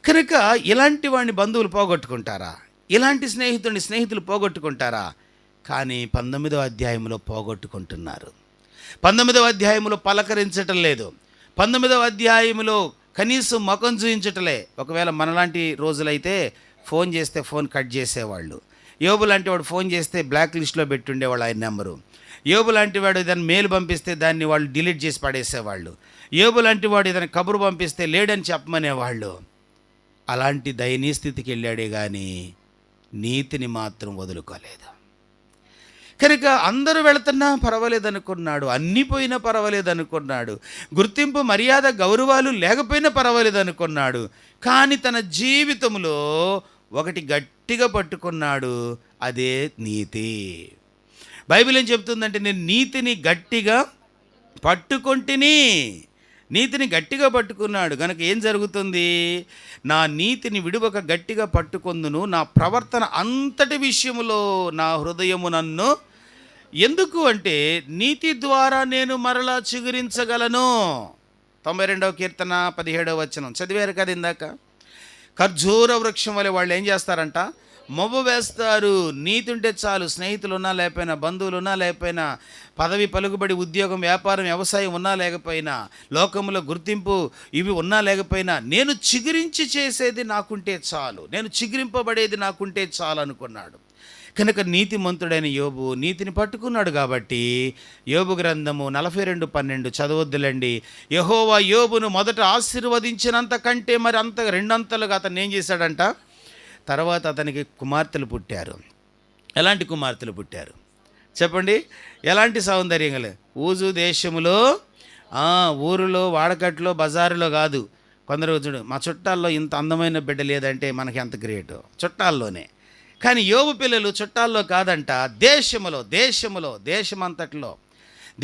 కనుక ఇలాంటి వాడిని బంధువులు పోగొట్టుకుంటారా? ఇలాంటి స్నేహితులు పోగొట్టుకుంటారా? కానీ 19వ అధ్యాయంలో పోగొట్టుకుంటున్నారు. 19వ అధ్యాయంలో పలకరించటం లేదు. 19వ అధ్యాయంలో కనీసం ముఖం చూయించటలే. ఒకవేళ మనలాంటి రోజులైతే ఫోన్ చేస్తే ఫోన్ కట్ చేసేవాళ్ళు. యోబు లాంటి వాడు ఫోన్ చేస్తే బ్లాక్ లిస్ట్లో పెట్టుండేవాళ్ళు ఆయన నెంబరు. యోబు లాంటి వాడు ఏదైనా మెయిల్ పంపిస్తే దాన్ని వాళ్ళు డిలీట్ చేసి పడేసేవాళ్ళు. యోబు లాంటి వాడు ఏదైనా కబురు పంపిస్తే లేడని చెప్పమనేవాళ్ళు. అలాంటి దయనీయ స్థితికి వెళ్ళాడే కానీ నీతిని మాత్రం వదులుకోలేదు. కనుక అందరూ వెళుతున్నా పర్వాలేదనుకున్నాడు, అన్నీ పోయినా పర్వాలేదనుకున్నాడు, గుర్తింపు మర్యాద గౌరవాలు లేకపోయినా పర్వాలేదనుకున్నాడు. కానీ తన జీవితంలో ఒకటి గట్టిగా పట్టుకున్నాడు, అదే నీతి. బైబిల్ ఏం చెప్తుందంటే, నేను నీతిని గట్టిగా పట్టుకొంటిని. నీతిని గట్టిగా పట్టుకున్నాడు కనుక ఏం జరుగుతుంది? నా నీతిని విడువక గట్టిగా పట్టుకొందును, నా ప్రవర్తన అంతటి విషయములో నా హృదయము నన్ను. ఎందుకు అంటే నీతి ద్వారా నేను మరలా చిగురించగలను. 92వ కీర్తన 17వ వచనం చదివారు కదా ఇందాక. ఖర్జూర వృక్షం వలె వాళ్ళు ఏం చేస్తారంట? మొవ్వ వేస్తారు. నీతి ఉంటే చాలు, స్నేహితులు ఉన్నా లేకపోయినా, బంధువులు ఉన్నా లేకపోయినా, పదవి పలుకుబడి ఉద్యోగం వ్యాపారం వ్యవసాయం ఉన్నా లేకపోయినా, లోకంలో గుర్తింపు ఇవి ఉన్నా లేకపోయినా, నేను చిగురించి చేసేది నాకుంటే చాలు, నేను చిగురింపబడేది నాకుంటే చాలు అనుకున్నాడు. కనుక నీతిమంతుడైన యోబు నీతిని పట్టుకున్నాడు. కాబట్టి యోబు గ్రంథము 42:12 చదవద్దులండి. యెహోవా యోబును మొదట ఆశీర్వదించినంత కంటే మరి అంత రెండంతలుగా అతను ఏం చేశాడంట? తర్వాత అతనికి కుమార్తెలు పుట్టారు. ఎలాంటి కుమార్తెలు పుట్టారు చెప్పండి? ఎలాంటి సౌందర్యం గల? ఊజు దేశములో, ఊరిలో, వాడకట్లో, బజారులో కాదు. కొందరు చూడు, మా చుట్టాల్లో ఇంత అందమైన బిడ్డ లేదంటే మనకి ఎంత గ్రేటు, చుట్టాల్లోనే. కానీ యోబు పిల్లలు చుట్టాల్లో కాదంట,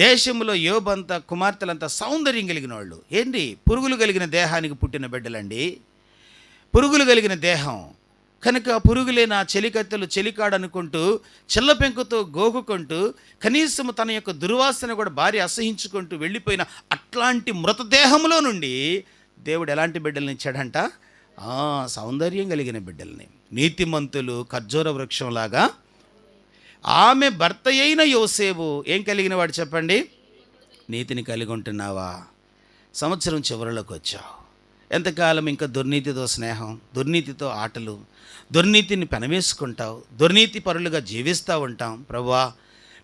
దేశంలో యోబంత కుమార్తెలంతా సౌందర్యం కలిగిన వాళ్ళు. ఏంటి? పురుగులు కలిగిన దేహానికి పుట్టిన బిడ్డలండి. పురుగులు కలిగిన దేహం కనుక పురుగులే నా చెలికత్తెలు చెలికాడనుకుంటూ చిల్ల పెంకుతో గోకుకుంటూ కనీసం తన యొక్క దుర్వాసన కూడా భార్య అసహించుకుంటూ వెళ్ళిపోయిన అట్లాంటి మృతదేహంలో నుండి దేవుడు ఎలాంటి బిడ్డల్ని ఇచ్చాడంట? సౌందర్యం కలిగిన బిడ్డల్ని. నీతిమంతులు ఖర్జూర వృక్షంలాగా. ఆమె భర్త అయిన యోసేపు ఏం కలిగిన వాడు చెప్పండి? నీతిని కలిగి ఉంటున్నావా? సంవత్సరం చివరిలోకి వచ్చావు. ఎంతకాలం ఇంకా దుర్నీతితో స్నేహం, దుర్నీతితో ఆటలు, దుర్నీతిని పెనవేసుకుంటావు, దుర్నీతి పరులుగా జీవిస్తూ ఉంటాం. ప్రభువా,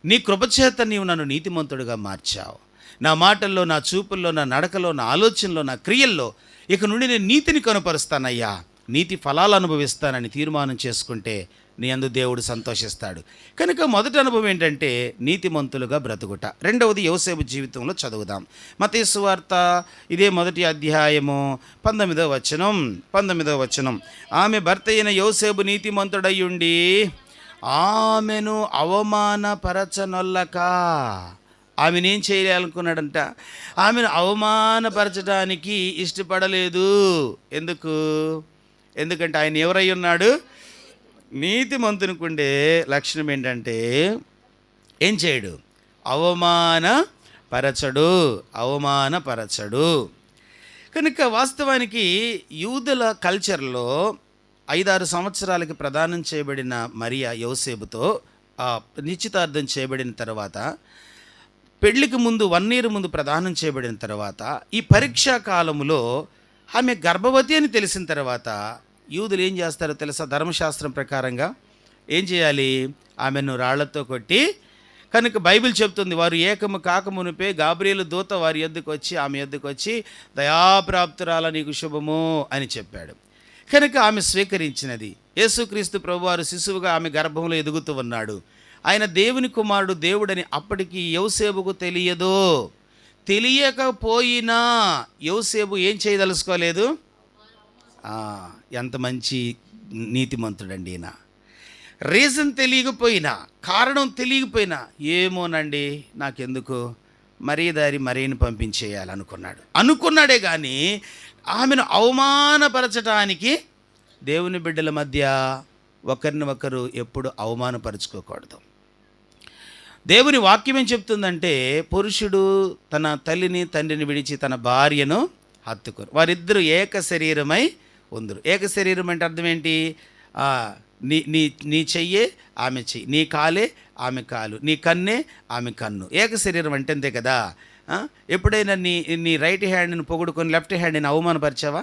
నీ కృపచేత నీవు నన్ను నీతిమంతుడిగా మార్చావు. నా మాటల్లో, నా చూపుల్లో, నా నడకలో, నా ఆలోచనలో, నా క్రియల్లో ఇక నుండి నేను నీతిని కనుపరుస్తానయ్యా, నీతి ఫలాలు అనుభవిస్తానని తీర్మానం చేసుకుంటే నీ అందు దేవుడు సంతోషిస్తాడు. కనుక మొదటి అనుభవం ఏంటంటే నీతిమంతులుగా బ్రతుకుట. రెండవది యోసేపు జీవితంలో చదువుదాం. మత్తయి సువార్త ఇదే 1వ అధ్యాయము 19వ వచనం. ఆమె భర్త అయిన యోసేపు నీతిమంతుడయ్యుండి ఆమెను అవమానపరచనొల్లక. ఆమెనేం చేయాలనుకున్నాడంట? ఆమెను అవమానపరచడానికి ఇష్టపడలేదు. ఎందుకంటే ఆయన ఎవరై ఉన్నాడు? నీతిమంతునికుండే లక్షణం ఏంటంటే ఏం చేయడు? అవమానపరచడు. కనుక వాస్తవానికి యూదుల కల్చర్లో 5-6 సంవత్సరాలకి ప్రదానం చేయబడిన మరియా యోసేపుతో నిశ్చితార్థం చేయబడిన తర్వాత, పెళ్లికి ముందు 1 year ముందు ప్రదానం చేయబడిన తర్వాత, ఈ పరీక్షా కాలములో ఆమె గర్భవతి అని తెలిసిన తర్వాత యూదులు ఏం చేస్తారో తెలుసా? ధర్మశాస్త్రం ప్రకారంగా ఏం చేయాలి? ఆమెను రాళ్లతో కొట్టి, కనుక బైబిల్ చెప్తుంది, వారు ఏకము కాకమునిపే గాబ్రియేలు దూత వారి యొద్దకు వచ్చి, ఆమె యొద్దకు వచ్చి, దయాప్రాప్తురాల నీకు శుభము అని చెప్పాడు. కనుక ఆమె స్వీకరించినది. యేసుక్రీస్తు ప్రభువారు శిశువుగా ఆమె గర్భంలో ఎదుగుతూ ఉన్నాడు. ఆయన దేవుని కుమారుడు, దేవుడని అప్పటికి యోసేపుకు తెలియకపోయినా యోసేపు ఏం చేయదలుచుకోలేదు. ఎంత మంచి నీతిమంతుడండి ఈయన. రీజన్ తెలియకపోయినా, కారణం తెలియకపోయినా, ఏమోనండి నాకెందుకు మరీని అనుకున్నాడే కానీ ఆమెను అవమానపరచడానికి దేవుని బిడ్డల మధ్య ఒకరిని ఒకరు ఎప్పుడు అవమానపరుచుకోకూడదు. దేవుని వాక్యం ఏం చెప్తుందంటే, పురుషుడు తన తల్లిని తండ్రిని విడిచి తన భార్యను హత్తుకోరు, వారిద్దరూ ఏక శరీరమై ఉందరు. ఏక శరీరం అంటే అర్థం ఏంటి? నీ చెయ్యే ఆమె చెయ్యి, నీ కాలే ఆమె కాలు, నీ కన్నే ఆమె కన్ను. ఏక శరీరం అంటే అంతే కదా. ఎప్పుడైనా నీ రైట్ హ్యాండ్ని పొగుడుకొని లెఫ్ట్ హ్యాండ్ని అవమానపరిచావా?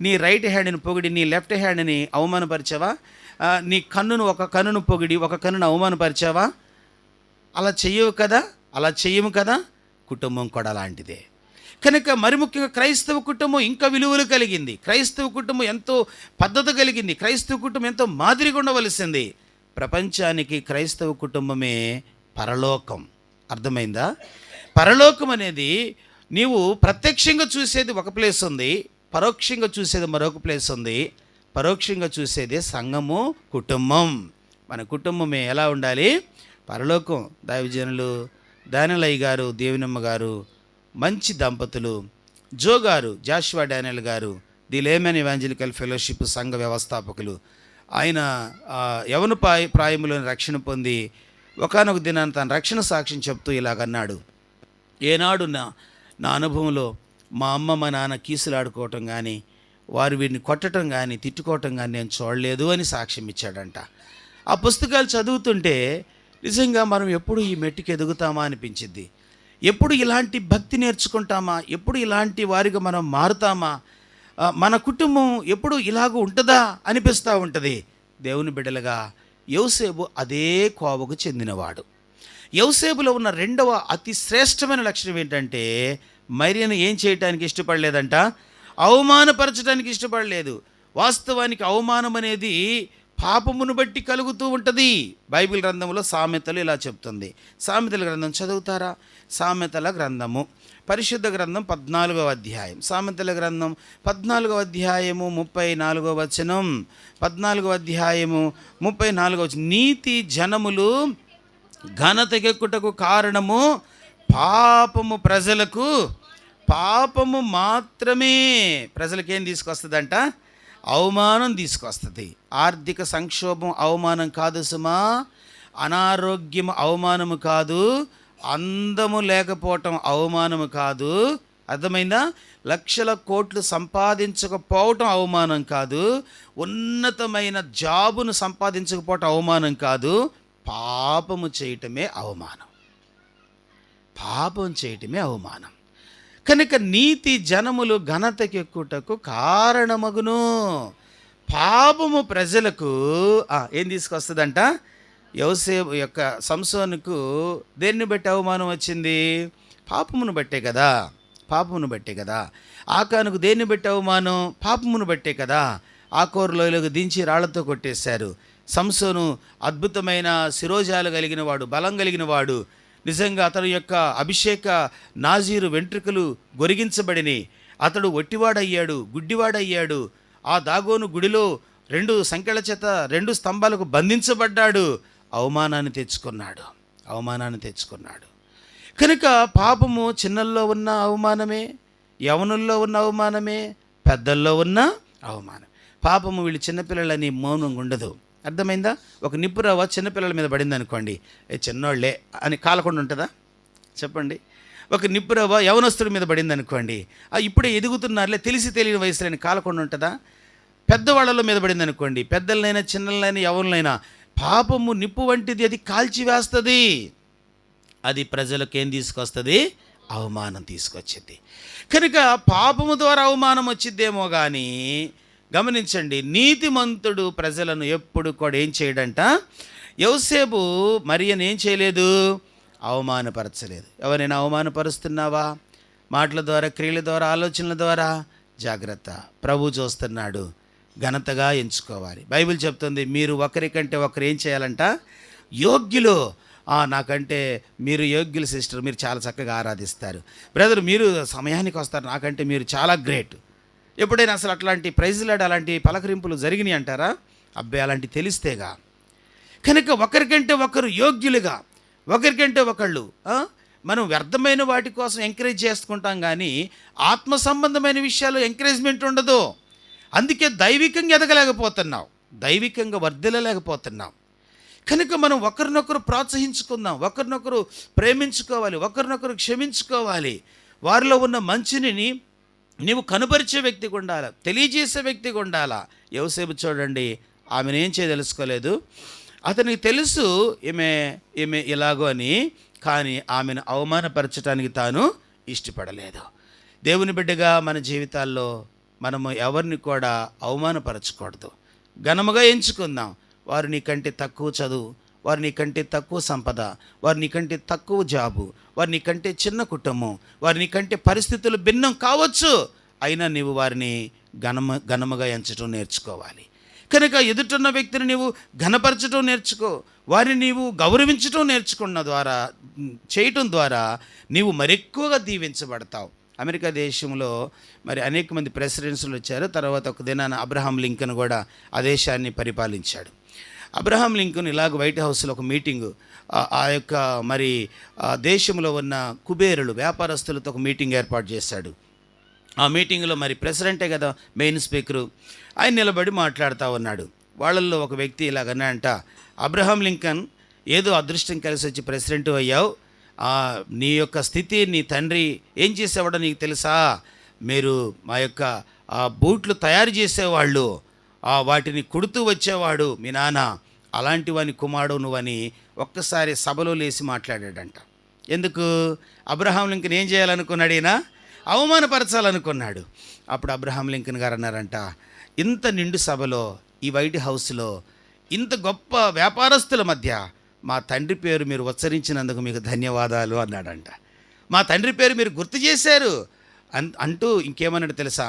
నీ రైట్ హ్యాండ్ని పొగిడి నీ లెఫ్ట్ హ్యాండ్ని అవమానపరిచావా? నీ ఒక కన్నును పొగిడి ఒక కన్నును అవమానపరిచావా? అలా చెయ్యము కదా. కుటుంబం కూడా అలాంటిదే. కనుక మరి ముఖ్యంగా క్రైస్తవ కుటుంబం ఇంకా విలువలు కలిగింది. క్రైస్తవ కుటుంబం ఎంతో పద్ధతి కలిగింది. క్రైస్తవ కుటుంబం ఎంతో మాదిరిగా ఉండవలసింది. ప్రపంచానికి క్రైస్తవ కుటుంబమే పరలోకం. అర్థమైందా? పరలోకం అనేది నీవు ప్రత్యక్షంగా చూసేది ఒక ప్లేస్ ఉంది, పరోక్షంగా చూసేది మరొక ప్లేస్ ఉంది. పరోక్షంగా చూసేదే సంఘము, కుటుంబం. మన కుటుంబమే ఎలా ఉండాలి? పరలోకం. దైవజనులు దానిలయ్య గారు, దేవినమ్మ గారు మంచి దంపతులు, జో గారు, జాషువా డానియల్ గారు, ది లేమన్ ఎవాంజలికల్ ఫెలోషిప్ సంఘ వ్యవస్థాపకులు. ఆయన యవన ప్రాయములోని రక్షణ పొంది ఒకానొక దినాన్ని తన రక్షణ సాక్ష్యం చెప్తూ ఇలాగన్నాడు, ఏనాడు నా అనుభవంలో మా అమ్మ మా నాన్న కీసులాడుకోవటం కానీ, వారు వీరిని కొట్టడం కానీ తిట్టుకోవటం కానీ నేను చూడలేదు అని సాక్ష్యం ఇచ్చాడంట. ఆ పుస్తకాలు చదువుతుంటే నిజంగా మనం ఎప్పుడు ఈ మెట్టుకు ఎదుగుతామా అనిపించింది. ఎప్పుడు ఇలాంటి భక్తి నేర్చుకుంటామా, ఎప్పుడు ఇలాంటి వారిగా మనం మారుతామా, మన కుటుంబం ఎప్పుడు ఇలాగ ఉంటుందా అనిపిస్తూ ఉంటుంది. దేవుని బిడ్డలుగా యోసేపు అదే కోవకు చెందినవాడు. యోసేపులో ఉన్న రెండవ అతి శ్రేష్టమైన లక్షణం ఏంటంటే మరియను ఏం చేయటానికి ఇష్టపడలేదంట, అవమానపరచడానికి ఇష్టపడలేదు. వాస్తవానికి అవమానం అనేది పాపమును బట్టి కలుగుతూ ఉంటుంది. బైబిల్ గ్రంథంలో సామెతలు ఇలా చెప్తుంది. సామెతల గ్రంథం చదువుతారా? సామెతల గ్రంథము పరిశుద్ధ గ్రంథం 14వ అధ్యాయం. సామెతల గ్రంథం 14వ అధ్యాయము 34వ వచనం. 14వ అధ్యాయము 34వ వచనం. నీతి జనములు ఘనతకెక్కుటకు కారణము పాపము ప్రజలకు, పాపము మాత్రమే ప్రజలకేం తీసుకొస్తుందంట, అవమానం తీసుకొస్తుంది. ఆర్థిక సంక్షోభం అవమానం కాదు సుమా, అనారోగ్యం అవమానము కాదు, అందము లేకపోవటం అవమానము కాదు, అర్థమైందా? లక్షల కోట్లు సంపాదించకపోవటం అవమానం కాదు, ఉన్నతమైన జాబును సంపాదించకపోవటం అవమానం కాదు, పాపము చేయటమే అవమానం. పాపం చేయటమే అవమానం. కనుక నీతి జనములు ఘనతకెక్కుటకు కారణమగును. పాపము ప్రజలకు ఏం తీసుకొస్తుందంట, యోసేపు యొక్క సంసోనుకు దేన్ని బట్టి అవమానం వచ్చింది? పాపమును బట్టే కదా, పాపమును బట్టే కదా. ఆకానుకు దేన్ని బట్టి అవమానం? పాపమును బట్టే కదా. ఆకోరు లోయలోకి దించి రాళ్లతో కొట్టేశారు. సంసోను అద్భుతమైన శిరోజాలు కలిగిన వాడు, బలం కలిగిన వాడు. నిజంగా అతని యొక్క అభిషేక నాజీరు వెంట్రుకలు గొరిగించబడిని. అతడు ఒట్టివాడయ్యాడు, గుడ్డివాడయ్యాడు. ఆ దాగోను గుడిలో 2 సంకెళ్ళ చేత 2 స్తంభాలకు బంధించబడ్డాడు. అవమానాన్ని తెచ్చుకున్నాడు, అవమానాన్ని తెచ్చుకున్నాడు. కనుక పాపము చిన్నల్లో ఉన్న అవమానమే, యవనుల్లో ఉన్న అవమానమే, పెద్దల్లో ఉన్న అవమానం. పాపము వీళ్ళు చిన్నపిల్లలని మౌనంగా ఉండదు. అర్థమైందా? ఒక నిప్పురవ్వ చిన్నపిల్లల మీద పడింది అనుకోండి, చిన్నోళ్లే అని కాలకుండా ఉంటుందా? చెప్పండి. ఒక నిప్పురవ్వ యవనస్తుడి మీద పడింది అనుకోండి, ఇప్పుడే ఎదుగుతున్నారులే తెలిసి తెలియని వయసులని కాలకుండా ఉంటుందా? పెద్దవాళ్ళలో మీద పడింది అనుకోండి, పెద్దలనైనా చిన్నలైనా యవనులైనా, పాపము నిప్పు వంటిది, అది కాల్చివేస్తుంది. అది ప్రజలకు ఏం తీసుకొస్తుంది? అవమానం తీసుకొచ్చింది. కనుక పాపము ద్వారా అవమానం వచ్చిద్దేమో కానీ గమనించండి, నీతిమంతుడు ప్రజలను ఎప్పుడు కూడా ఏం చేయడంట, యోసేపు మరియను ఏం చేయలేదు, అవమానపరచలేదు. ఎవరైనా అవమానపరుస్తున్నావా? మాటల ద్వారా, క్రియల ద్వారా, ఆలోచనల ద్వారా జాగ్రత్త. ప్రభు చూస్తున్నాడు, ఘనతగా ఎంచుకోవాలి. బైబిల్ చెప్తుంది, మీరు ఒకరికంటే ఒకరు ఏం చేయాలంట, యోగ్యులు. నాకంటే మీరు యోగ్యులు సిస్టర్, మీరు చాలా చక్కగా ఆరాధిస్తారు. బ్రదర్ మీరు సమయానికి వస్తారు, నాకంటే మీరు చాలా గ్రేట్. ఎప్పుడైనా అసలు అట్లాంటి ప్రైజ్లాడ్ అలాంటి పలకరింపులు జరిగినాయి అంటారా? అబ్బాయి అలాంటి తెలిస్తేగా. కనుక ఒకరికంటే ఒకరు యోగ్యులుగా, ఒకరికంటే ఒకళ్ళు మనం వ్యర్థమైన వాటి కోసం ఎంకరేజ్ చేసుకుంటాం కానీ ఆత్మ సంబంధమైన విషయాలు ఎంకరేజ్మెంట్ ఉండదు. అందుకే దైవికంగా ఎదగలేకపోతున్నాం, దైవికంగా వర్ధిల్లలేకపోతున్నాం. కనుక మనం ఒకరినొకరు ప్రోత్సహించుకుందాం, ఒకరినొకరు ప్రేమించుకోవాలి, ఒకరినొకరు క్షమించుకోవాలి. వారిలో ఉన్న మంచిని నీవు కనుపరిచే వ్యక్తిగా ఉండాలా, తెలియజేసే వ్యక్తిగా ఉండాలా. యోసేపు చూడండి, ఆమెను ఏం చేయదలుచుకోలేదు. అతనికి తెలుసు ఈమె ఇలాగో అని, కానీ ఆమెను అవమానపరచడానికి తాను ఇష్టపడలేదు. దేవుని బిడ్డగా మన జీవితాల్లో మనము ఎవరిని కూడా అవమానపరచకూడదు, ఘనముగా ఎంచుకుందాం. వారు నీకంటే తక్కువ చదువు, వారు నీకంటే తక్కువ సంపద, వారు నీకంటే తక్కువ జాబు, వారు నీకంటే చిన్న కుటుంబం, వారు నీకంటే పరిస్థితులు భిన్నం కావచ్చు, అయినా నీవు వారిని ఘనముగా ఎంచడం నేర్చుకోవాలి. కనుక ఎదుటిన్న వ్యక్తిని నీవు ఘనపరచడం నేర్చుకో, వారిని నీవు గౌరవించడం నేర్చుకున్న ద్వారా, చేయటం ద్వారా నీవు మరెక్కువగా దీవించబడతావు. అమెరికా దేశంలో మరి అనేక మంది ప్రెసిడెంట్స్లు వచ్చారు. తర్వాత ఒక దినాన అబ్రహాం లింకన్ కూడా ఆ దేశాన్ని పరిపాలించాడు. అబ్రహాం లింకన్ ఇలాగ వైట్ హౌస్లో ఒక మీటింగు, ఆ యొక్క మరి దేశంలో ఉన్న కుబేరులు వ్యాపారస్తులతో ఒక మీటింగ్ ఏర్పాటు చేశాడు. ఆ మీటింగ్లో మరి ప్రెసిడెంటే కదా మెయిన్ స్పీకరు, ఆయన నిలబడి మాట్లాడుతూ ఉన్నాడు. వాళ్ళల్లో ఒక వ్యక్తి ఇలాగనంట, అబ్రహాం లింకన్ ఏదో అదృష్టం కలిసి వచ్చి ప్రెసిడెంట్ అయ్యావు, నీ యొక్క స్థితి నీ తండ్రి ఏం చేసేవాడో నీకు తెలుసా? మీరు మా యొక్క ఆ బూట్లు తయారు చేసేవాళ్ళు, వాటిని కుడుతూ వచ్చేవాడు మీ నాన్న, అలాంటి వాని కుమారుడు నువ్వని ఒక్కసారి సభలో లేచి మాట్లాడాడంట. ఎందుకు? అబ్రహాం లింకన్ ఏం చేయాలనుకున్నాడు? ఈయన అవమానపరచాలనుకున్నాడు. అప్పుడు అబ్రహాం లింకన్ గారు అన్నారంట, ఇంత నిండు సభలో, ఈ వైట్ హౌస్లో, ఇంత గొప్ప వ్యాపారస్తుల మధ్య మా తండ్రి పేరు మీరు ఉచ్చరించినందుకు మీకు ధన్యవాదాలు అన్నాడంట. మా తండ్రి పేరు మీరు గుర్తు చేశారు అంటూ ఇంకేమన్నాడు తెలుసా?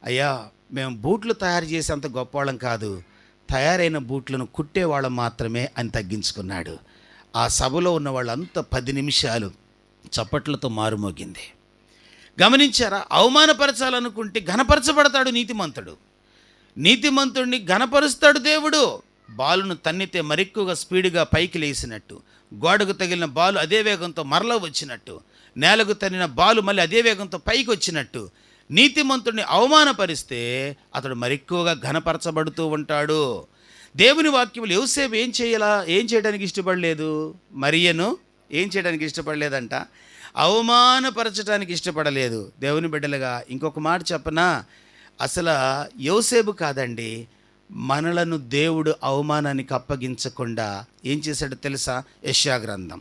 అయ్యా, మేము బూట్లు తయారు చేసేంత గొప్పవాళ్ళం కాదు, తయారైన బూట్లను కుట్టేవాళ్ళం మాత్రమే అని తగ్గించుకున్నాడు. ఆ సభలో ఉన్న వాళ్ళంతా 10 నిమిషాలు చప్పట్లతో మారుమోగింది. గమనించారా? అవమానపరచాలనుకుంటే ఘనపరచబడతాడు నీతిమంతుడు. నీతిమంతుడిని ఘనపరుస్తాడు దేవుడు. బాలును తన్నితే మరెక్కువగా స్పీడ్గా పైకి లేసినట్టు, గోడకు తగిలిన బాలు అదే వేగంతో మరల వచ్చినట్టు, నేలకు తన్నిన బాలు మళ్ళీ అదే వేగంతో పైకి వచ్చినట్టు, నీతిమంతుడిని అవమానపరిస్తే అతడు మరెక్కువగా ఘనపరచబడుతూ ఉంటాడు. దేవుని వాక్యములు యోసేపు ఏం చేయడానికి ఇష్టపడలేదు? మరియను ఏం చేయడానికి ఇష్టపడలేదంట? అవమానపరచడానికి ఇష్టపడలేదు. దేవుని బిడ్డలుగా ఇంకొక మాట చెప్పనా? అసలు యోసేపు కాదండి, మనలను దేవుడు అవమానానికి అప్పగించకుండా ఏం చేశాడో తెలుసా? యెషయా గ్రంథం